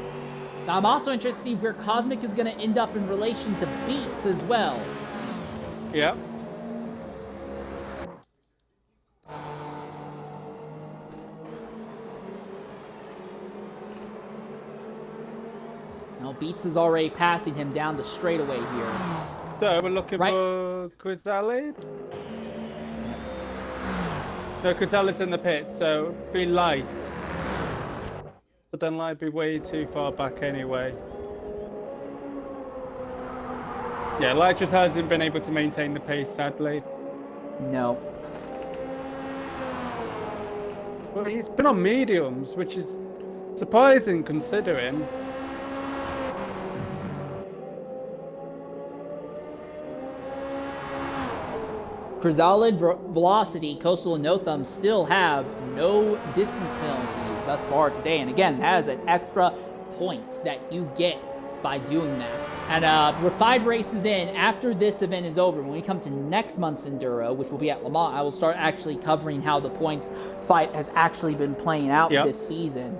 Now, I'm also interested to see where Cosmic is going to end up in relation to Beats as well. Yeah. Now, Beats is already passing him down the straightaway here. So we're looking Right. for Chrysalid? No, Chrysalid's in the pit, so be light. But then light be way too far back anyway. Yeah, light just hasn't been able to maintain the pace, sadly. No. Well, he's been on mediums, which is surprising considering. Chrysalid, Velocity, Coastal, and Nothumb still have no distance penalties thus far today. And again, that is an extra point that you get by doing that. And we're 5 races in. After this event is over, when we come to next month's Enduro, which will be at Le Mans, I will start actually covering how the points fight has actually been playing out this season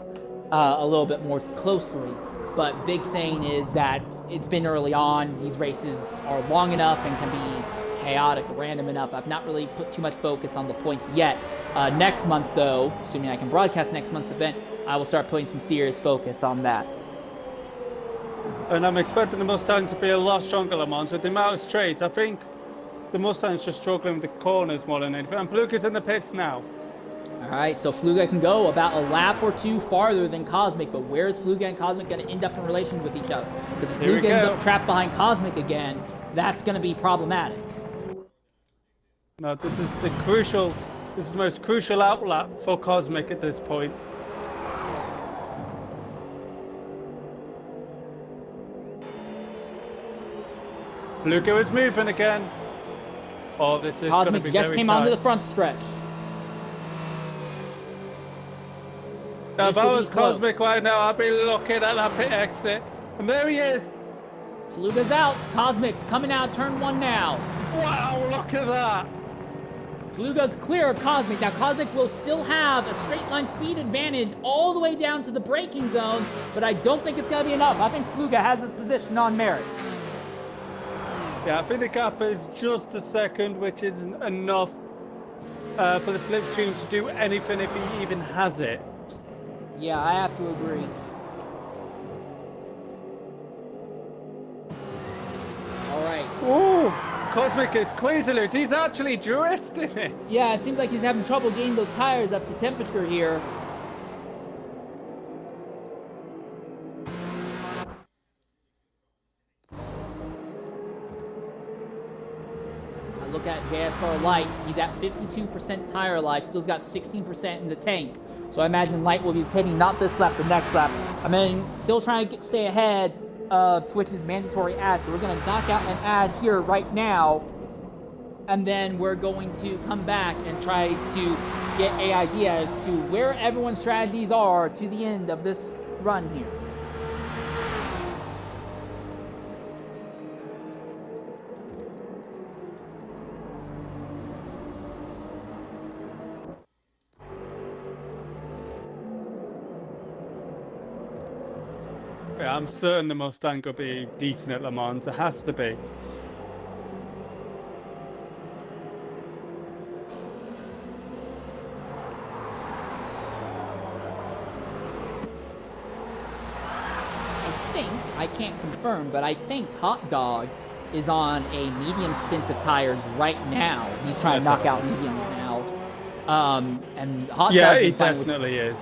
a little bit more closely. But big thing is that it's been early on. These races are long enough and can be chaotic, random enough. I've not really put too much focus on the points yet. Next month, though, assuming I can broadcast next month's event, I will start putting some serious focus on that. And I'm expecting the Mustang to be a lot stronger, Le Mans, with the amount of straights. I think the Mustang's just struggling with the corners more than anything. And Fluke's in the pits now. All right, so Fluga can go about a lap or two farther than Cosmic, but where is Fluga and Cosmic going to end up in relation with each other? Because if Fluga ends up trapped behind Cosmic again, that's going to be problematic. No, this is the most crucial outlap for Cosmic at this point. Lugo is moving again. Oh, this is Cosmic just came onto the front stretch. Now, if I was Cosmic right now, I'd be looking at that pit exit. And there he is. Fluga's out. Cosmic's coming out turn 1 now. Wow, look at that. Fluga's clear of Cosmic. Now, Cosmic will still have a straight line speed advantage all the way down to the braking zone, but I don't think it's going to be enough. I think Fluga has his position on merit. Yeah, I think the gap is just a second, which isn't enough for the slipstream to do anything if he even has it. Yeah, I have to agree. All right. Ooh, Cosmic is crazy loose. He's actually drifting it. Yeah, it seems like he's having trouble getting those tires up to temperature here. Look at JSR Light. He's at 52% tire life. Still's got 16% in the tank. So I imagine Light will be pitting not this lap, the next lap. I mean, still trying to stay ahead of Twitch's mandatory ad. So we're going to knock out an ad here right now. And then we're going to come back and try to get an idea as to where everyone's strategies are to the end of this run here. Yeah, I'm certain the Mustang will be decent at Le Mans. It has to be. I can't confirm, but I think Hot Dog is on a medium stint of tires right now. He's trying to knock out mediums now. And Hot Dog's he definitely is.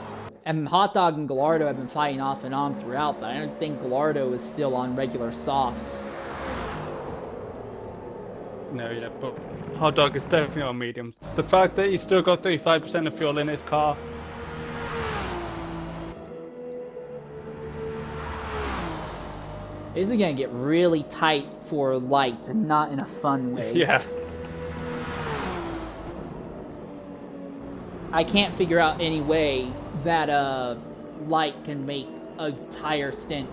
And Hot Dog and Gallardo have been fighting off and on throughout, but I don't think Gallardo is still on regular softs. No, yeah, but Hot Dog is definitely on mediums. The fact that he's still got 35% of fuel in his car. This is going to get really tight for Light, and not in a fun way. Yeah. I can't figure out any way that Light can make a tire stint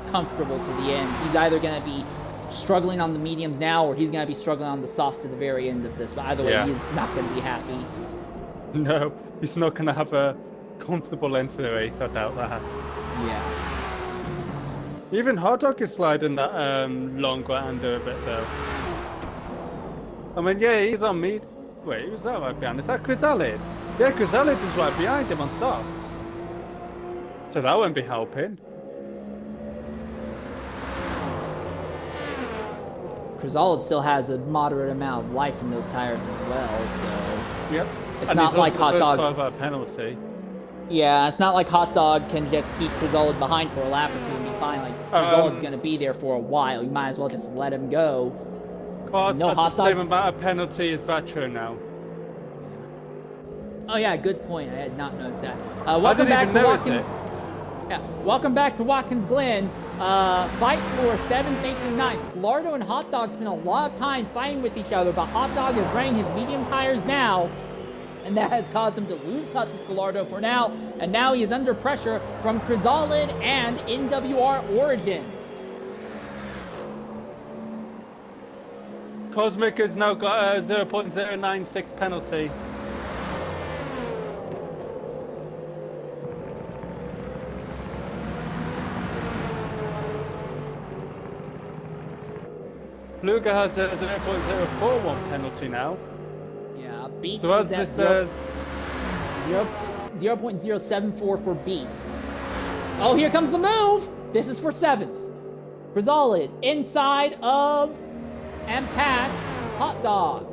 comfortable to the end. He's either going to be struggling on the mediums now, or he's going to be struggling on the softs to the very end of this. But either way, he is not going to be happy. No, he's not going to have a comfortable end to the race, I doubt that. Yeah. Even Hot Dog is sliding that long right hander a bit though. I mean, yeah, he's on me. Wait, who's that right behind? Is that Chrysalid? Yeah, Chrysalid is right behind him on softs. So that won't be helping. Chrysalid still has a moderate amount of life in those tires as well, so... Yep. It's and not like Hot Dog... of a penalty. Yeah, it's not like Hot Dog can just keep Chrysalid behind for a lap or two and be fine. Like, Chrysalid's going to be there for a while. You might as well just let him go. Cart's no, Hot Dog's... the same amount of penalty as Vatro now. Oh yeah, good point. I had not noticed that. Welcome back to Watkins. Yeah, welcome back to Watkins Glen. Fight for 7th, 8th, and 9th. Gallardo and Hot Dog spent a lot of time fighting with each other, but Hot Dog is running his medium tires now, and that has caused him to lose touch with Gallardo for now. And now he is under pressure from Chrysalid and NWR Origin. Cosmic has now got a 0.096 penalty. Luga has a 0.041 penalty now. Yeah, Beats so is at 0.074 for Beats. Oh, here comes the move! This is for 7th. Chrysalid inside of and past Hot Dog.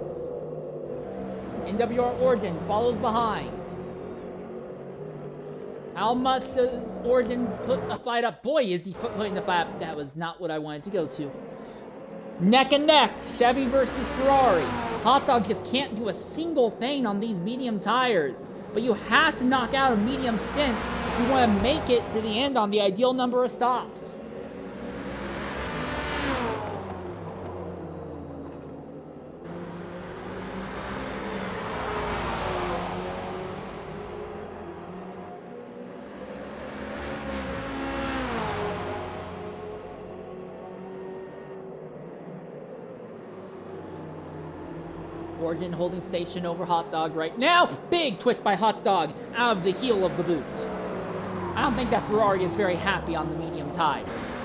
NWR Origin follows behind. How much does Origin put a fight up? Boy, is he putting the fight up. That was not what I wanted to go to. Neck and neck, Chevy versus Ferrari. Hot Dog just can't do a single thing on these medium tires. But you have to knock out a medium stint if you want to make it to the end on the ideal number of stops. Origin holding station over Hot Dog right now. Big twitch by Hot Dog out of the heel of the boot. I don't think that Ferrari is very happy on the medium tires.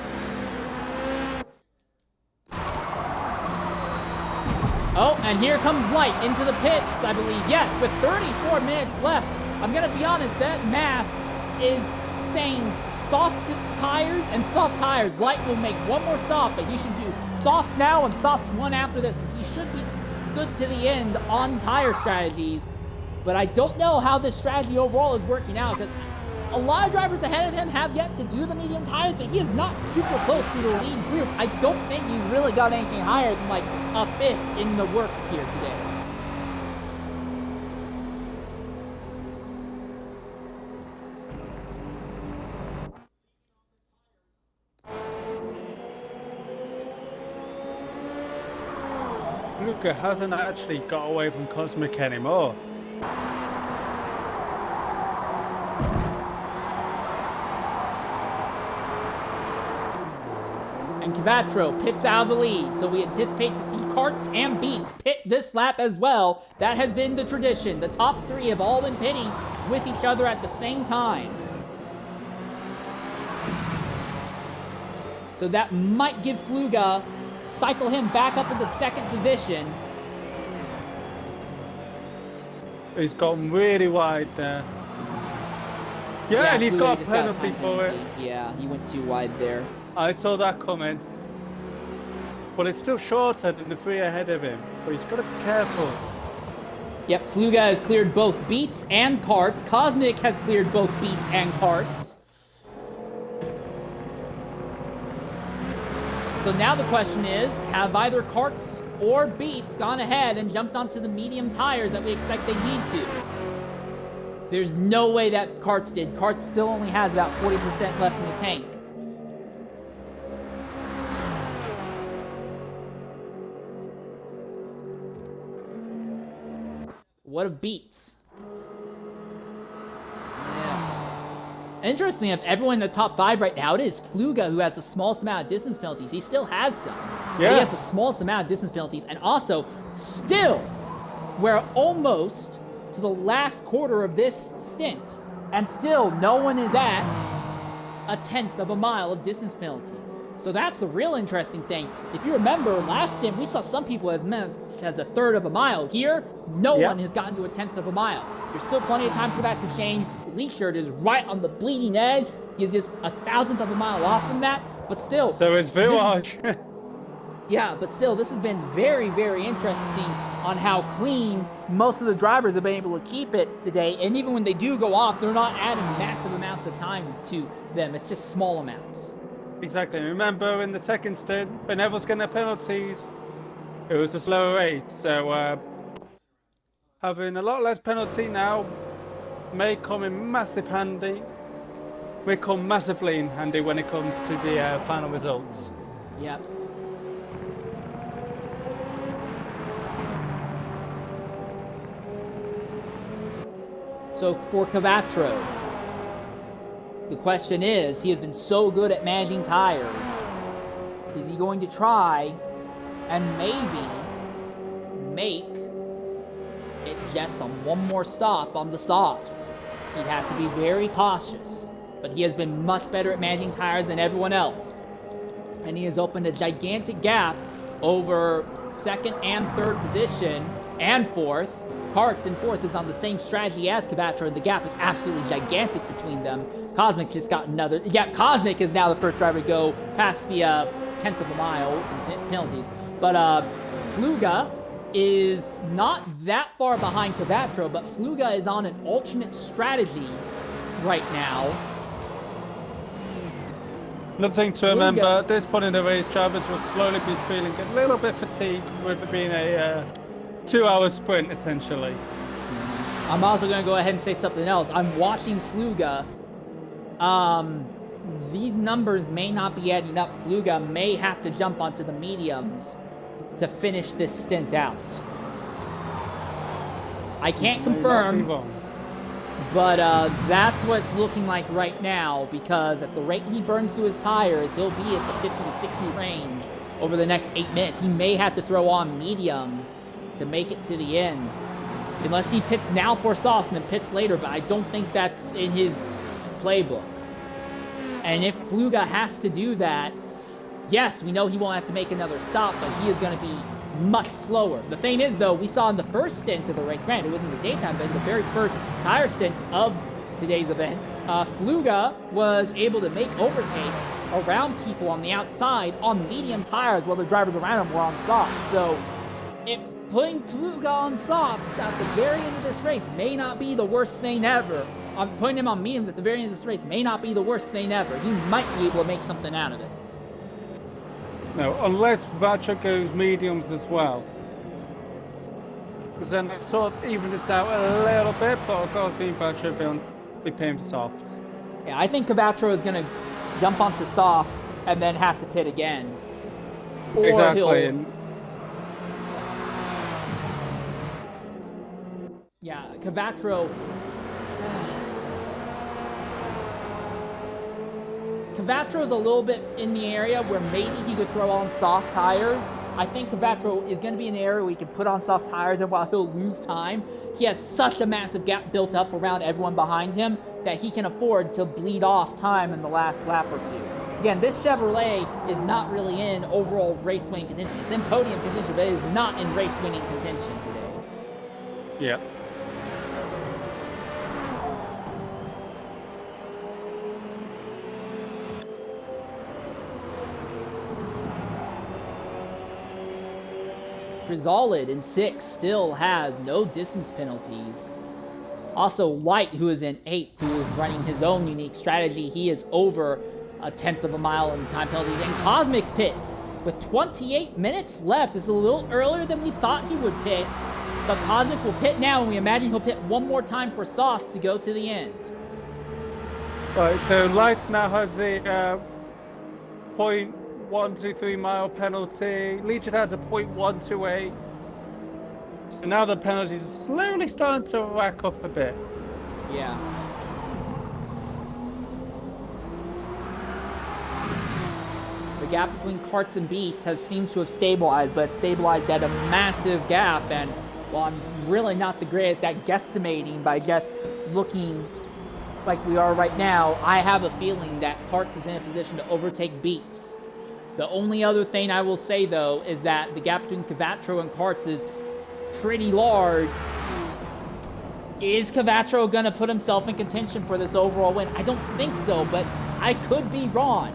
Oh, and here comes Light into the pits, I believe. Yes, with 34 minutes left. I'm going to be honest, that math is saying soft tires and soft tires. Light will make one more stop, but he should do softs now and softs one after this. He should be good to the end on tire strategies, but I don't know how this strategy overall is working out because a lot of drivers ahead of him have yet to do the medium tires, but he is not super close to the lead group. I don't think he's really got anything higher than like a 5th in the works here today. Luca hasn't actually got away from Cosmic anymore. And Cvatro pits out of the lead, so we anticipate to see Karts and Beats pit this lap as well. That has been the tradition. The top 3 have all been pitting with each other at the same time. So that might give Fluga, cycle him back up into 2nd position. He's gone really wide there. Yeah, and he's got a penalty for it. Yeah, he went too wide there. I saw that coming. But it's still shorter than the 3 ahead of him. But he's got to be careful. Yep, Fluga has cleared both Beats and Karts. Cosmic has cleared both Beats and Karts. So now the question is, have either Karts or Beats gone ahead and jumped onto the medium tires that we expect they need to? There's no way that Karts did. Karts still only has about 40% left in the tank. What of Beats? Interestingly, of everyone in the top 5 right now, it is Fluga who has the smallest amount of distance penalties. He still has some. Yeah. He has the smallest amount of distance penalties. And also, still, we're almost to the last quarter of this stint. And still, no one is at a 1/10 of a mile of distance penalties. So that's the real interesting thing. If you remember, last stint, we saw some people have missed as a 1/3 of a mile. Here, no one has gotten to a 1/10 of a mile. There's still plenty of time for that to change. Leashirt is right on the bleeding edge. He's just 1/1000th of a mile off from that, but still. So is Village. Yeah, but still, this has been very, very interesting on how clean most of the drivers have been able to keep it today. And even when they do go off, they're not adding massive amounts of time to them. It's just small amounts. Exactly. Remember in the second stint, when everyone's getting their penalties, it was a slower race. So having a lot less penalty now may come in massive handy. May come massively in handy when it comes to the final results. Yep. So for Cavattro, the question is, he has been so good at managing tires. Is he going to try and maybe make it just on one more stop on the softs? He'd have to be very cautious, but he has been much better at managing tires than everyone else. And he has opened a gigantic gap over second and third position and fourth. Karts in fourth is on the same strategy as Cavattro. The gap is absolutely gigantic between them. Cosmic's just got another... Yeah, Cosmic is now the first driver to go past the 10th of a mile, some penalties. But Fluga is not that far behind Cavattro, but Fluga is on an alternate strategy right now. Another thing to remember, at this point in the race, drivers will slowly be feeling a little bit fatigued with it being a 2-hour sprint, essentially. I'm also going to go ahead and say something else. I'm watching Fluga. These numbers may not be adding up. Fluga may have to jump onto the mediums to finish this stint out. I can't confirm, but that's what it's looking like right now, because at the rate he burns through his tires, he'll be at the 50 to 60 range over the next 8 minutes. He may have to throw on mediums to make it to the end, unless he pits now for softs and then pits later, but I don't think that's in his playbook. And if Fluga has to do that, yes, we know he won't have to make another stop, but he is going to be much slower. The thing is, though, we saw in the first stint of the race, granted, it was in the daytime, but in the very first tire stint of today's event, Fluga was able to make overtakes around people on the outside on medium tires while the drivers around him were on softs. So putting Fluga on softs at the very end of this race may not be the worst thing ever. Putting him on mediums at the very end of this race may not be the worst thing ever. He might be able to make something out of it. No, unless Cavattro goes mediums as well. Because then it sort of evens it out a little bit, but I've got a feeling Cavattro will be paying for softs. Yeah, I think Cavattro is going to jump onto softs and then have to pit again. Or exactly. Yeah, Cavattro Cavatro's a little bit in the area where maybe he could throw on soft tires. I think Cavattro is going to be in the area where he can put on soft tires, and while he'll lose time, he has such a massive gap built up around everyone behind him that he can afford to bleed off time in the last lap or two. Again, this Chevrolet is not really in overall race-winning contention. It's in podium contention, but it is not in race-winning contention today. Yeah. Grisolid in 6th still has no distance penalties. Also, Light, who is in 8th, who is running his own unique strategy. He is over a 10th of a mile in time penalties. And Cosmic pits with 28 minutes left. It's a little earlier than we thought he would pit. But Cosmic will pit now, and we imagine he'll pit one more time for softs to go to the end. Right, so Light now has the 0.123 mile penalty. Legion has a 0.128. So now the penalties are slowly starting to rack up a bit. Yeah. The gap between Karts and Beats seems to have stabilized, but it's stabilized at a massive gap. And while I'm really not the greatest at guesstimating by just looking like we are right now, I have a feeling that Karts is in a position to overtake Beats. The only other thing I will say, though, is that the gap between Cavattro and Karts is pretty large. Is Cavattro going to put himself in contention for this overall win? I don't think so, but I could be wrong.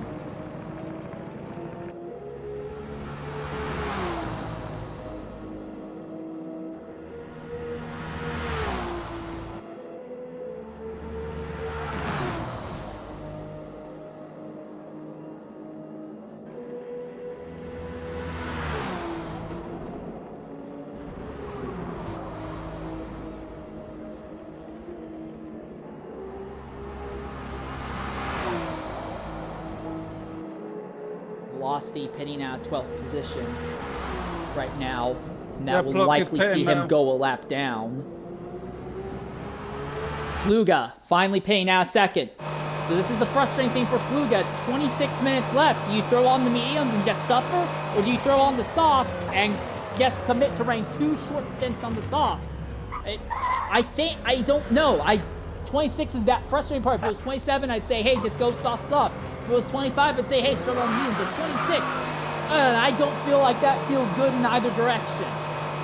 velocity, pitting out 12th position right now. And that Yeah, will Pluck is likely see pitting him now. go a lap down. Fluga finally pitting out second. So this is the frustrating thing for Fluga. It's 26 minutes left. Do you throw on the mediums and just suffer? Or do you throw on the softs and just commit to running 2 short stints on the softs? I don't know. 26 is that frustrating part. If it was 27, I'd say, hey, just go soft. If it was 25, I'd say, hey, struggle on mediums. But 26, I don't feel like that feels good in either direction.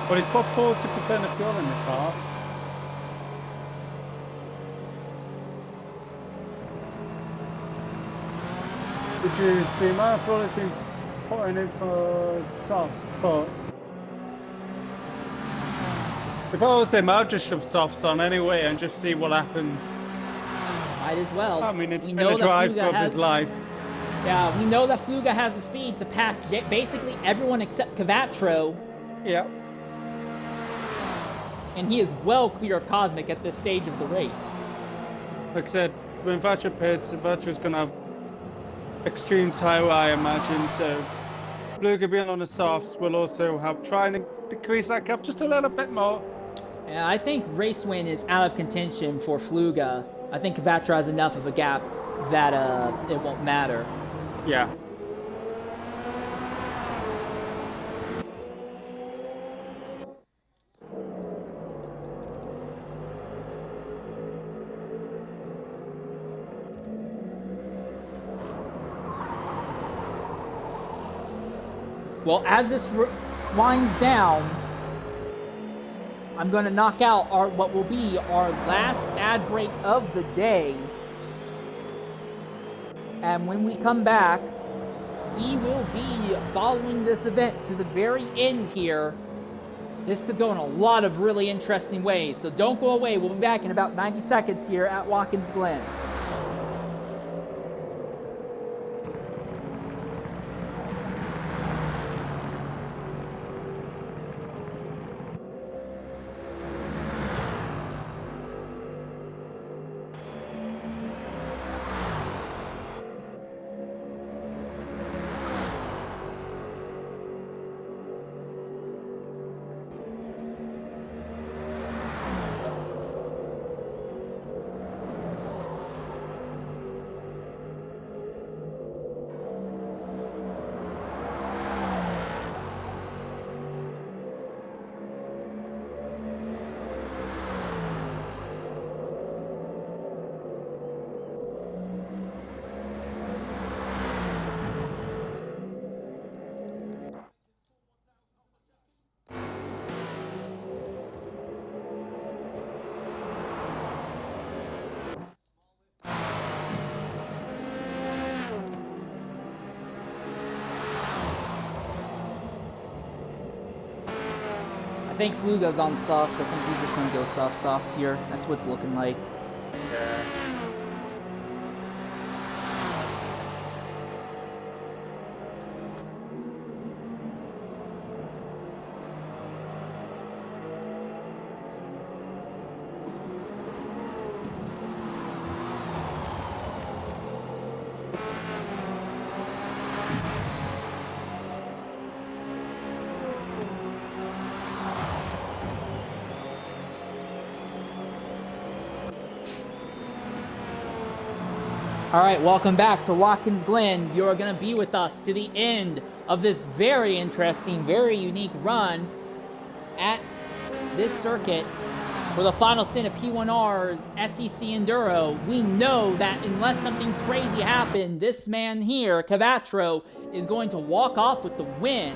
Well, he's got 40% of fuel in the car. Which is the amount of fuel has been putting in for softs, but if I was him, I'd just shove softs on anyway and just see what happens. Might as well. I mean, it's been a drive of his life. Yeah, we know that Fluga has the speed to pass basically everyone except Cavatro. Yeah. And he is well clear of Cosmic at this stage of the race. Like I said, when Vacher pits, Vacher's going to have extreme tyre, I imagine. So, Fluga being on the softs will also help try and decrease that gap just a little bit more. Yeah, I think race win is out of contention for Fluga. I think Cavatro has enough of a gap that it won't matter. Yeah. Well, as this winds down, I'm going to knock out what will be our last ad break of the day. And when we come back, we will be following this event to the very end here. This could go in a lot of really interesting ways, so don't go away. We'll be back in about 90 seconds here at Watkins Glen. I think Fluga's on softs. I think he's just going to go soft here. That's what it's looking like. Yeah. All right, welcome back to Watkins Glen. You're going to be with us to the end of this very interesting, very unique run at this circuit for the final stint of P1R's SEC Enduro. We know that unless something crazy happened, this man here, Cavatro, is going to walk off with the win.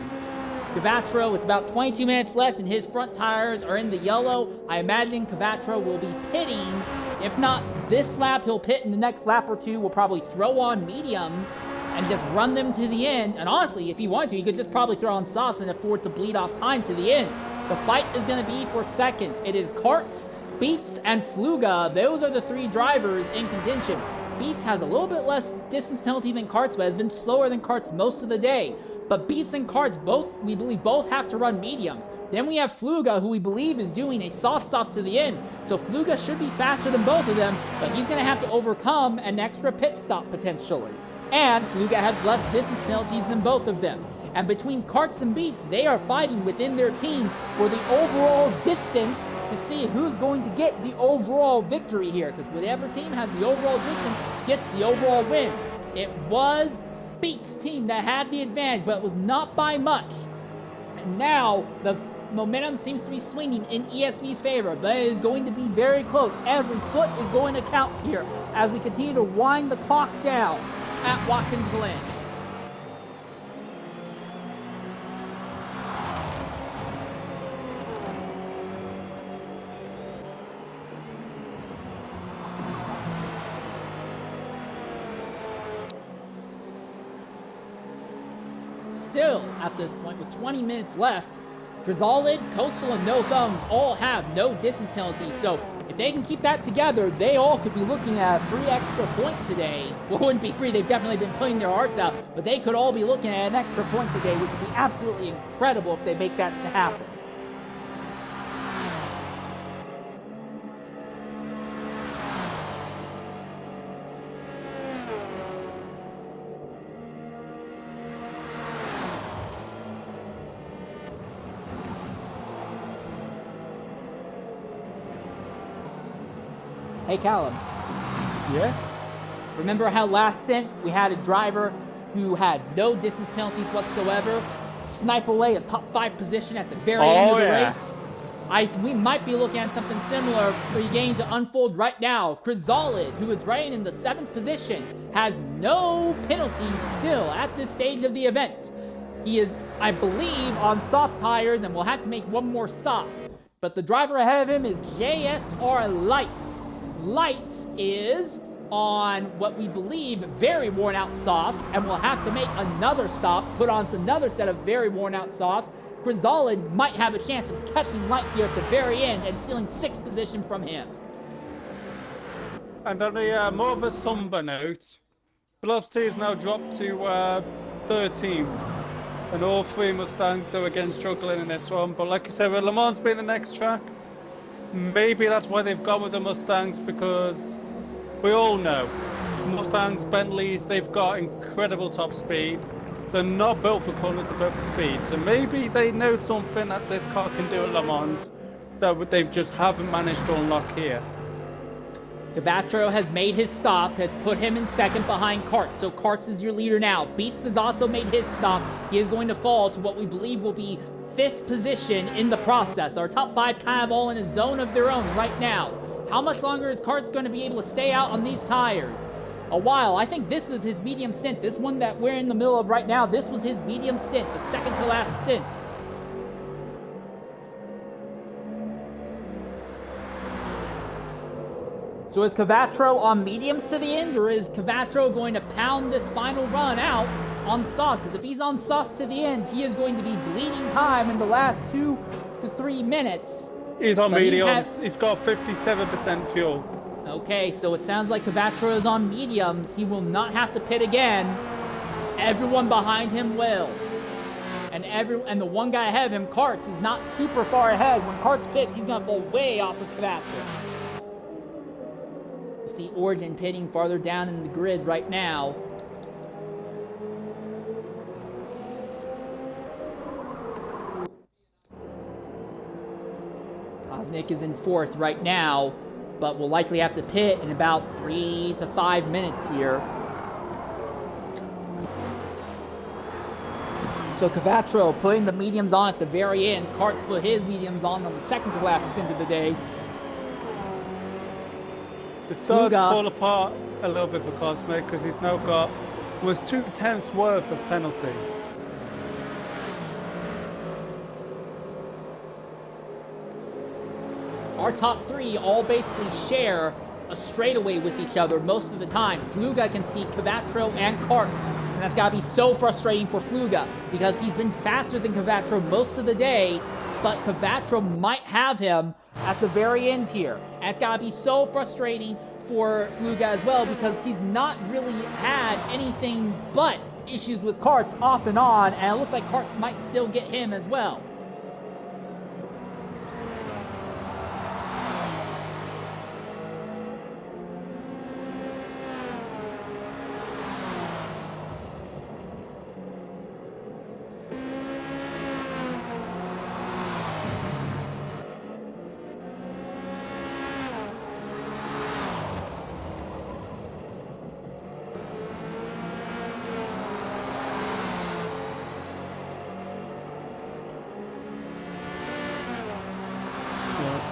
Cavatro, it's about 22 minutes left and his front tires are in the yellow. I imagine Cavatro will be pitting. If not this lap, he'll pit in the next lap or two. We'll probably throw on mediums and just run them to the end. And honestly, if he wanted to, he could just probably throw on softs and afford to bleed off time to the end. The fight is going to be for second. It is Karts, Beats, and Fluga. Those are the three drivers in contention. Beats has a little bit less distance penalty than Karts, but has been slower than Karts most of the day. But Beats and Karts, we believe both have to run mediums. Then we have Fluga, who we believe is doing a soft to the end. So Fluga should be faster than both of them, but he's going to have to overcome an extra pit stop potentially. and Fluga has less distance penalties than both of them. And between Karts and Beats, they are fighting within their team for the overall distance to see who's going to get the overall victory here, because whatever team has the overall distance gets the overall win. It was Beats' team that had the advantage, but it was not by much. And now the momentum seems to be swinging in ESV's favor, but it is going to be very close. Every foot is going to count here as we continue to wind the clock down at Watkins Glen. Still, at this point, with 20 minutes left, Grisolid, Coastal, and No Thumbs all have no distance penalties, so if they can keep that together, they all could be looking at a free extra point today. Well, it wouldn't be free, they've definitely been putting their hearts out, but they could all be looking at an extra point today, which would be absolutely incredible if they make that happen. Hey, Callum. Yeah? Remember how last stint we had a driver who had no distance penalties whatsoever snipe away a top 5 position at the very end of the race? We might be looking at something similar beginning to unfold right now. Grisolid, who is riding in the 7th position, has no penalties still at this stage of the event. He is, I believe, on soft tires and will have to make one more stop. But the driver ahead of him is JSR Light. Light is on what we believe very worn out softs and will have to make another stop, put on another set of very worn out softs. Grisolid might have a chance of catching Light here at the very end and stealing 6th position from him. And on a more of a somber note, velocity has now dropped to 13. And all 3 Mustangs are again struggling in this one. But like I said, with Le Mans being the next track, maybe that's why they've gone with the Mustangs, because we all know Mustangs, Bentleys, they've got incredible top speed. They're not built for corners, they're built for speed. So maybe they know something that this car can do at Le Mans that they just haven't managed to unlock here. Cavatro has made his stop. It's put him in 2nd behind Karts, so Karts is your leader now. Beats has also made his stop. He is going to fall to what we believe will be 5th position in the process. Our top 5 kind of all in a zone of their own right now. How much longer is Karts going to be able to stay out on these tires? A while. I think this is his medium stint. This one that we're in the middle of right now, this was his medium stint, the 2nd to last stint. So is Cavatro on mediums to the end, or is Cavatro going to pound this final run out on softs? Because if he's on softs to the end, he is going to be bleeding time in the last 2 to 3 minutes. He's on mediums. He's got 57% fuel. Okay, so it sounds like Cavatro is on mediums. He will not have to pit again. Everyone behind him will. And the one guy ahead of him, Karts, is not super far ahead. When Karts pits, he's going to fall way off of Cavatro. See Origin pitting farther down in the grid right now. Osnick is in 4th right now, but will likely have to pit in about 3 to 5 minutes here. So Cavatro putting the mediums on at the very end. Karts put his mediums on the 2nd to last stint of the day. It's starting to fall apart a little bit for Cosmic because he's now got almost 2/10 worth of penalty. Our top 3 all basically share a straightaway with each other most of the time. Fluga can see Cavatro and Karts, and that's got to be so frustrating for Fluga because he's been faster than Cavatro most of the day, but Cavatro might have him at the very end here. And it's got to be so frustrating for Fluga as well because he's not really had anything but issues with Karts off and on, and it looks like Karts might still get him as well.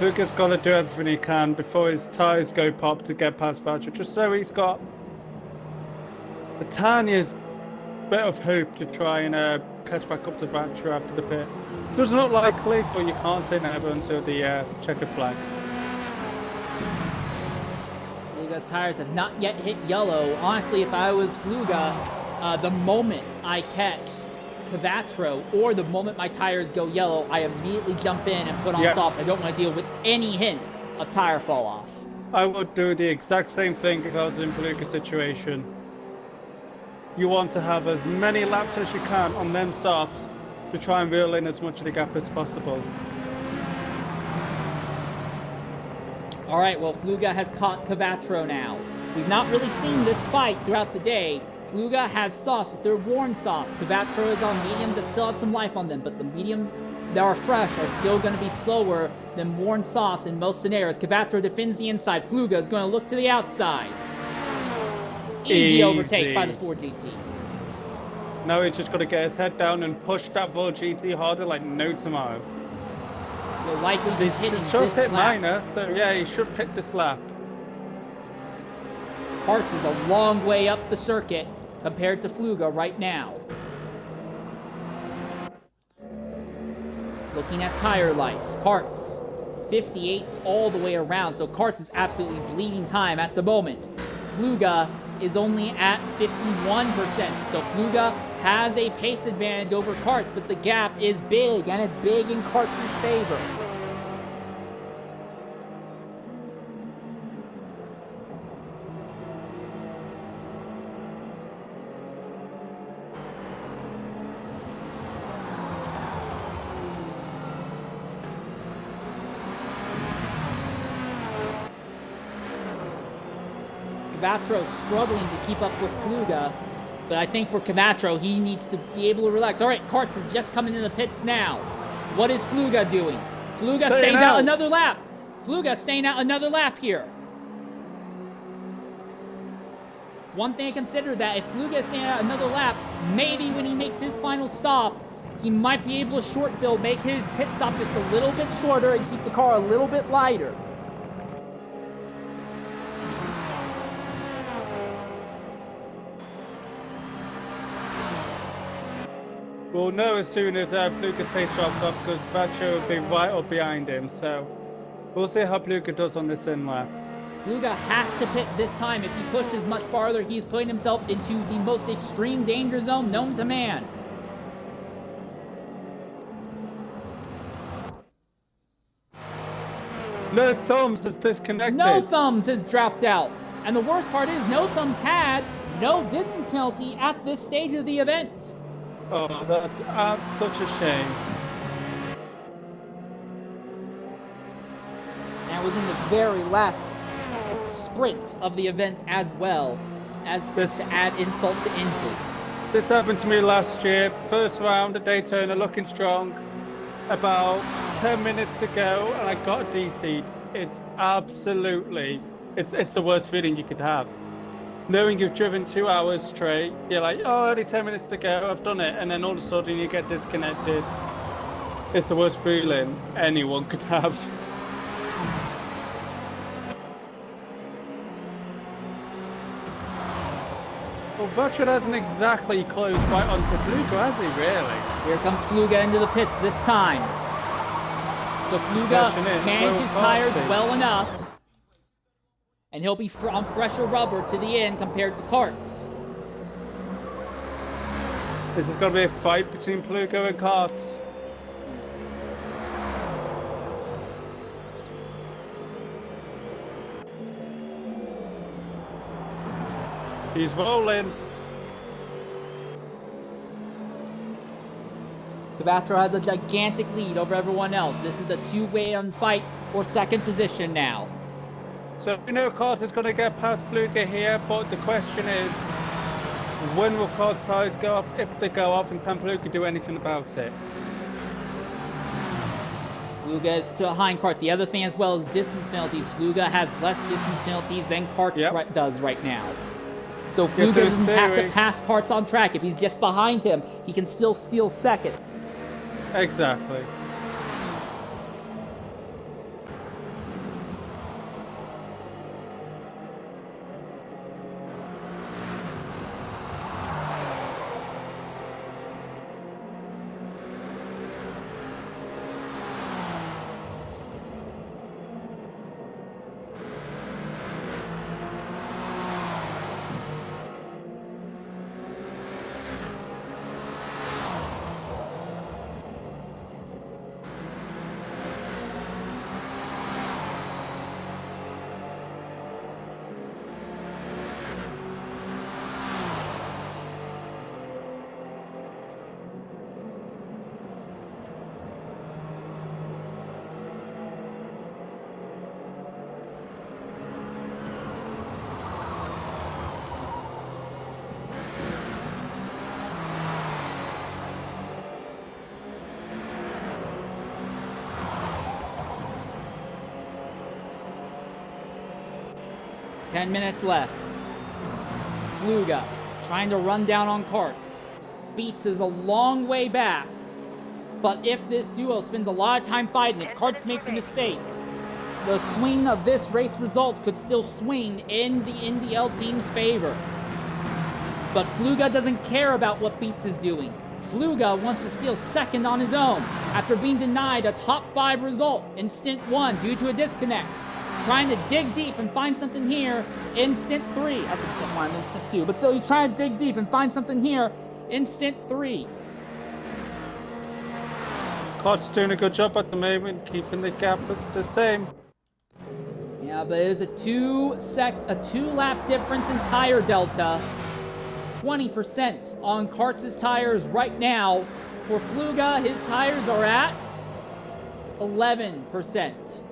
Luca's got to do everything he can before his tyres go pop to get past Valtteri, just so he's got the tiniest bit of hope to try and catch back up to Valtteri after the pit. Doesn't look likely, but you can't say never until the checkered flag. Fluga's tires have not yet hit yellow. Honestly, if I was Fluga, the moment I catch Kvatro or the moment my tires go yellow, I immediately jump in and put on softs. I don't want to deal with any hint of tire fall off. I would do the exact same thing if I was in Fluga's situation. You want to have as many laps as you can on them softs to try and reel in as much of the gap as possible. All right, well, Fluga has caught Kvatro now. We've not really seen this fight throughout the day. Fluga has softs, but they're worn softs. Kvatro is on mediums that still have some life on them, but the mediums that are fresh are still going to be slower than worn softs in most scenarios. Kvatro defends the inside. Fluga is going to look to the outside. Easy overtake by the Ford GT. Now he's just got to get his head down and push that Ford GT harder like no tomorrow. Will likely be hitting should this hit lap. minor, so yeah, he should pick this lap. Karts is a long way up the circuit compared to Fluga right now. Looking at tire life, Karts 58s all the way around, so Karts is absolutely bleeding time at the moment. Fluga is only at 51%, so Fluga has a pace advantage over Karts, but the gap is big, and it's big in Karts' favor. Kvatro struggling to keep up with Fluga, but I think for Kvatro, he needs to be able to relax. All right, Karts is just coming in the pits now. What is Fluga doing? Fluga stays out another lap. Fluga staying out another lap here. One thing to consider that if Fluga is staying out another lap, maybe when he makes his final stop, he might be able to short build, make his pit stop just a little bit shorter and keep the car a little bit lighter. We'll know as soon as Fluga's pace drops off because Valtteri will be right up behind him, so we'll see how Fluga does on this in lap. Fluga has to pit this time. If he pushes much farther, he's putting himself into the most extreme danger zone known to man. No Thumbs is disconnected. No Thumbs has dropped out. And the worst part is No Thumbs had no distance penalty at this stage of the event. Oh, that's such a shame. That was in the very last sprint of the event as well, as to add insult to injury. This happened to me last year. First round at Daytona, looking strong. About 10 minutes to go, and I got a DC. It's absolutely, it's the worst feeling you could have. Knowing you've driven 2 hours straight, you're like, oh, only 10 minutes to go, I've done it, and then all of a sudden you get disconnected. It's the worst feeling anyone could have. Well, Valtteri hasn't exactly closed right onto Fluga, has he, really? Here comes Fluga into the pits this time. So Fluga managed his tires well enough. And he'll be on fresher rubber to the end compared to Karts. This is going to be a fight between Fluga and Karts. He's rolling. Kvatro has a gigantic lead over everyone else. This is a two-way fight for second position now. So we know Karts is going to get past Fluga here, but the question is, when will Karts' tires go off? If they go off, and can Fluga do anything about it? Fluga is behind Karts. The other thing as well is distance penalties. Fluga has less distance penalties than Karts does right now. So Fluga doesn't have to pass Karts on track. If he's just behind him, he can still steal second. Exactly. 10 minutes left. Sluga trying to run down on Karts. Beats is a long way back. But if this duo spends a lot of time fighting, if Karts makes a mistake, the swing of this race result could still swing in the NDL team's favor. But Fluga doesn't care about what Beats is doing. Fluga wants to steal second on his own after being denied a top 5 result in Stint 1 due to a disconnect. Trying to dig deep and find something here in Stint 3. I said Stint 1, I meant Stint 2. But still, he's trying to dig deep and find something here in Stint 3. Kart's doing a good job at the moment, keeping the gap the same. Yeah, but there's a 2-lap difference in tire delta. 20% on Karts' tires right now. For Fluga, his tires are at 11%.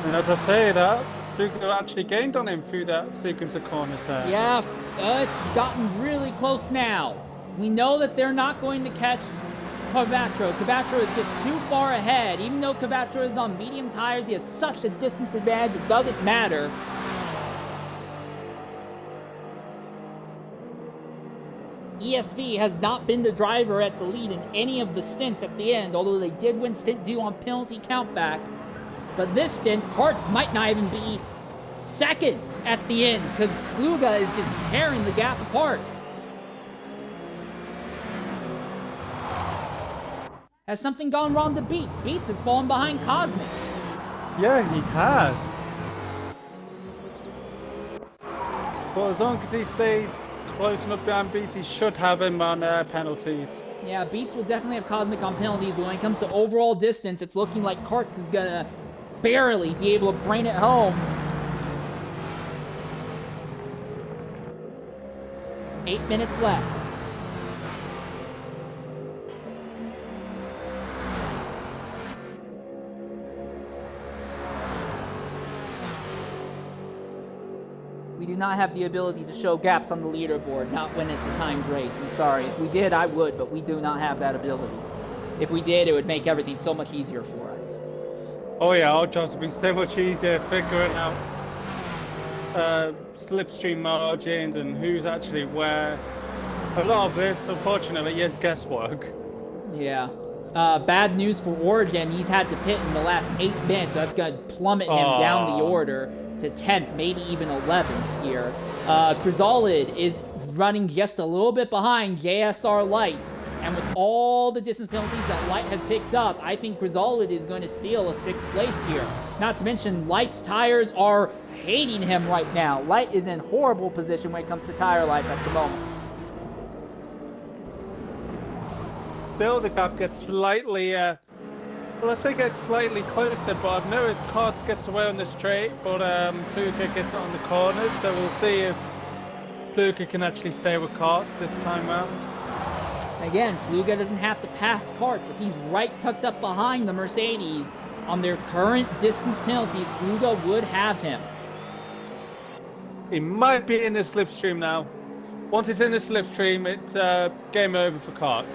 And as I say that, Fluga actually gained on him through that sequence of corners there. Yeah, it's gotten really close now. We know that they're not going to catch Cavacho. Cavacho is just too far ahead. Even though Cavacho is on medium tires, he has such a distance advantage, it doesn't matter. ESV has not been the driver at the lead in any of the stints at the end, although they did win Stint 2 on penalty countback. But this stint, Karts might not even be second at the end, because Fluga is just tearing the gap apart. Has something gone wrong to Beats? Beats has fallen behind Cosmic. Yeah, he has. But as long as he stays close enough behind Beats, he should have him on penalties. Yeah, Beats will definitely have Cosmic on penalties, but when it comes to overall distance, it's looking like Karts is gonna barely be able to bring it home. 8 minutes left. We do not have the ability to show gaps on the leaderboard, not when it's a timed race. I'm sorry. If we did, I would, but we do not have that ability. If we did, it would make everything so much easier for us. Oh yeah, our jobs would be so much easier figuring out slipstream margins and who's actually where. A lot of this, unfortunately, is guesswork. Yeah. Bad news for Origin. He's had to pit in the last 8 minutes, so that's going to plummet him down the order to 10th, maybe even 11th here. Chrysalid is running just a little bit behind JSR Light. And with all the distance penalties that Light has picked up, I think Chrysalid is going to steal a 6th place here. Not to mention, Light's tires are hating him right now. Light is in horrible position when it comes to tire life at the moment. Still, the gap gets slightly, well, I say gets slightly closer, but I've noticed Karts gets away on the straight, but Fluga gets it on the corners, so we'll see if Fluga can actually stay with Karts this time round. Again, Fluga doesn't have to pass Karts. If he's right tucked up behind the Mercedes on their current distance penalties, Fluga would have him. He might be in the slipstream now. Once it's in the slipstream, it's game over for Karts.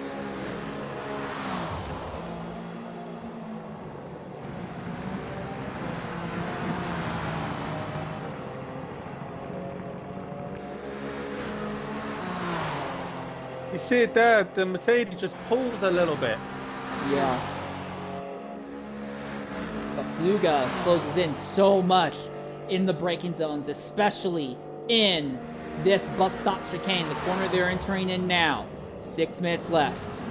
You see it there, the Mercedes just pulls a little bit. Yeah. But Fluga closes in so much in the braking zones, especially in this bus stop chicane, the corner they're entering in now. 6 minutes left.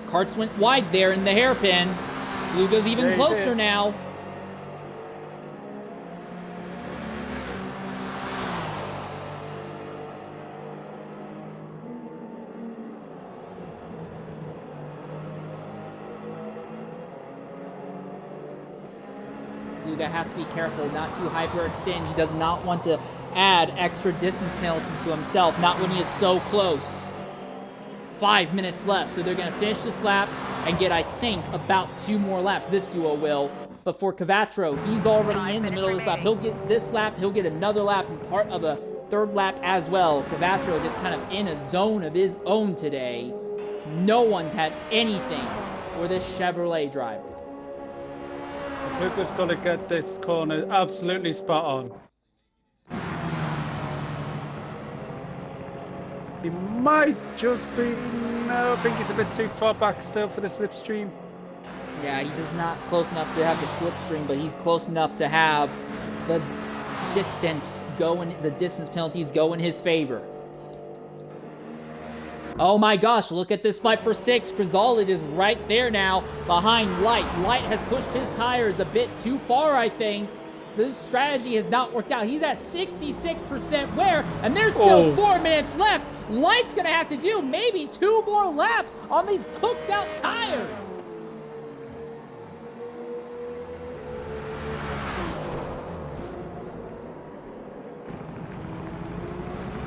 Karts went wide there in the hairpin. Fluga's even closer now. Fluga has to be careful not to hyperextend. He does not want to add extra distance penalty to himself, not when he is so close. 5 minutes left, so they're going to finish this lap and get, I think, about 2 more laps. This duo will. But for Cavatro, he's already in the middle of this lap. He'll get this lap, he'll get another lap and part of a 3rd lap as well. Cavatro just kind of in a zone of his own today. No one's had anything for this Chevrolet driver. Luca's got to get this corner absolutely spot on. He might just be... No, I think he's a bit too far back still for the slipstream. Yeah, he's not close enough to have the slipstream, but he's close enough to have the distance penalties go in his favor. Oh my gosh, look at this fight for 6. Crizalid is right there now behind Light. Light has pushed his tires a bit too far, I think. This strategy has not worked out. He's at 66% wear, and there's still 4 minutes left. Light's going to have to do maybe 2 more laps on these cooked out tires.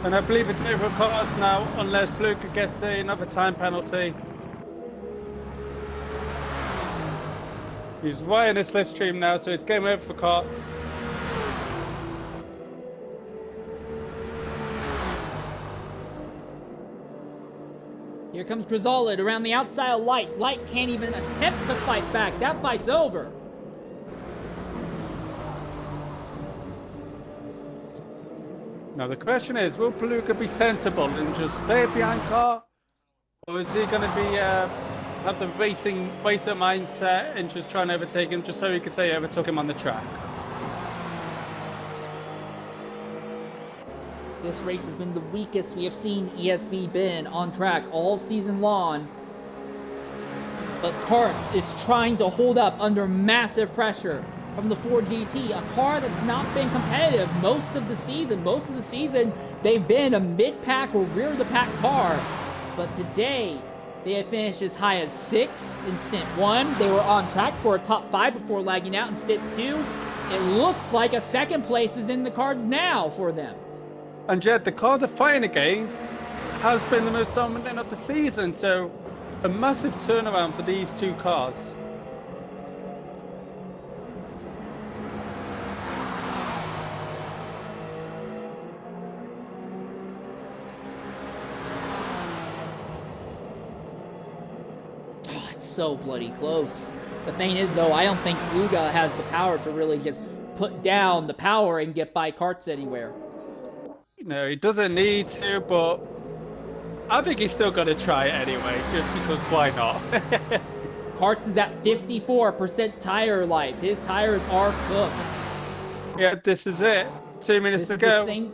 And I believe it's over cars now, unless Fluker gets another time penalty. He's right in the slipstream now, so it's game over for Cox. Here comes Crizalid around the outside of Light. Light can't even attempt to fight back. That fight's over. Now the question is, will Palooka be sensible and just stay behind car? Or is he going to be have the racer mindset and just try and overtake him just so he can say he overtook him on the track? This race has been the weakest we have seen ESV been on track all season long. But Karts is trying to hold up under massive pressure from the Ford GT, a car that's not been competitive most of the season. Most of the season, they've been a mid-pack or rear-of-the-pack car. But today, they have finished as high as 6th in Stint 1. They were on track for a top 5 before lagging out in Stint 2. It looks like a 2nd place is in the cards now for them. And yet, the car they're fighting against has been the most dominant of the season, so a massive turnaround for these 2 cars. Oh, it's so bloody close. The thing is, though, I don't think Fluga has the power to really just put down the power and get by Karts anywhere. No, he doesn't need to, but I think he's still going to try it anyway, just because why not? Karts is at 54% tire life. His tires are cooked. Yeah, this is it. 2 minutes to go.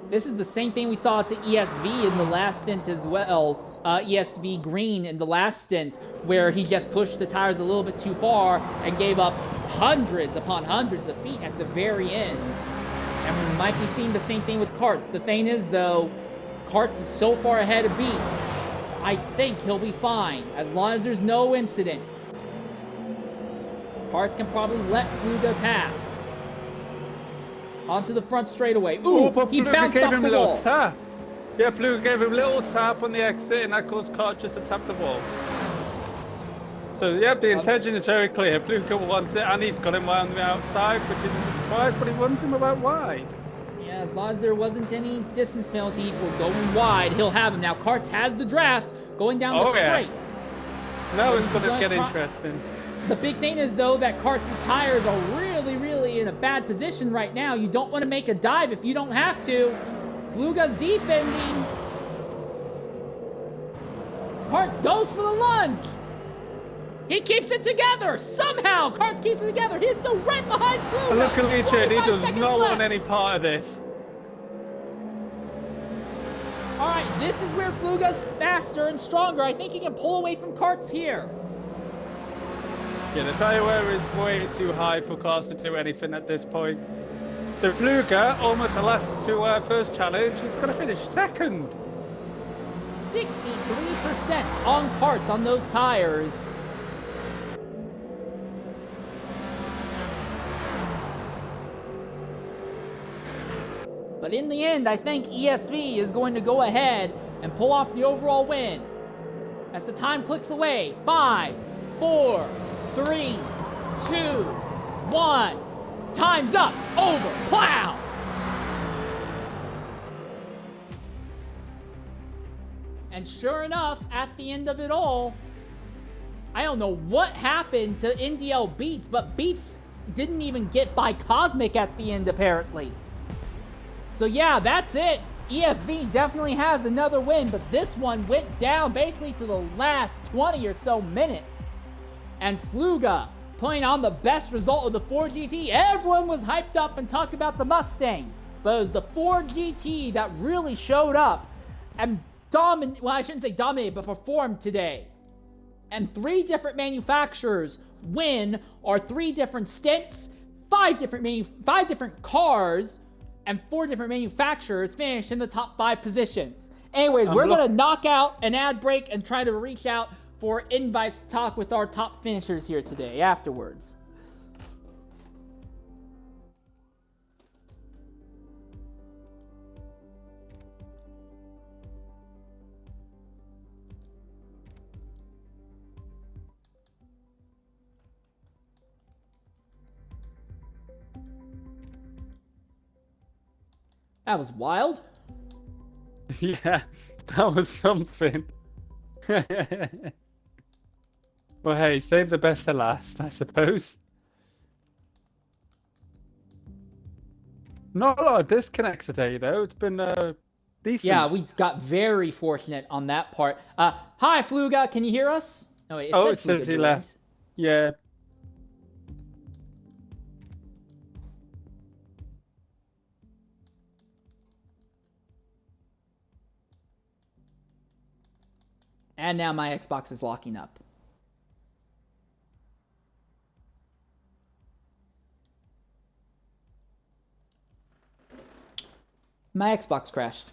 This is the same thing we saw to ESV in the last stint as well. ESV Green in the last stint, where he just pushed the tires a little bit too far and gave up hundreds upon hundreds of feet at the very end. And we might be seeing the same thing with Karts. The thing is, though, Karts is so far ahead of Beats, I think he'll be fine, as long as there's no incident. Karts can probably let Fluga past. Onto the front straightaway. Ooh, he bounced off the wall. Yeah, Fluga gave him a little tap on the exit, and that caused Kart just to tap the wall. So, yeah, the intention is very clear. Fluga wants it, and he's got him around the outside, which isn't a surprise, but he wants him about wide. Yeah, as long as there wasn't any distance penalty for going wide, he'll have him. Now, Karts has the draft going down the straight. Now it's going to get interesting. The big thing is, though, that Karts' tires are really, really in a bad position right now. You don't want to make a dive if you don't have to. Fluga's defending. Karts goes for the lunge. He keeps it together. Somehow, Karts keeps it together. He's still right behind Fluga. Look at Legion. He does not want any part of this. All right, this is where Fluga's faster and stronger. I think he can pull away from Karts here. Yeah, the tire wear is way too high for Karts to do anything at this point. So Fluga, almost the last to first challenge, he's going to finish 2nd. 63% on Karts on those tires. But in the end, I think ESV is going to go ahead and pull off the overall win. As the time clicks away, 5, 4, 3, 2, 1. Time's up. Over. Plow. And sure enough, at the end of it all, I don't know what happened to NDL Beats, but Beats didn't even get by Cosmic at the end, apparently. So yeah, that's it. ESV definitely has another win, but this one went down basically to the last 20 or so minutes. And Fluga putting on the best result of the Ford GT. Everyone was hyped up and talked about the Mustang, but it was the Ford GT that really showed up and well, I shouldn't say dominated, but performed today. And 3 different manufacturers win, or 3 different stints, 5 different cars, and 4 different manufacturers finished in the top 5 positions. Anyways, we're gonna knock out an ad break and try to reach out for invites to talk with our top finishers here today afterwards. That was wild. Yeah, that was something. Well, hey, save the best to last, I suppose. Not a lot of disconnects today, though. It's been decent. Yeah, we've got very fortunate on that part. Hi, Fluga, can you hear us? Oh, wait, it says he left. Yeah. And now my Xbox is locking up. My Xbox crashed.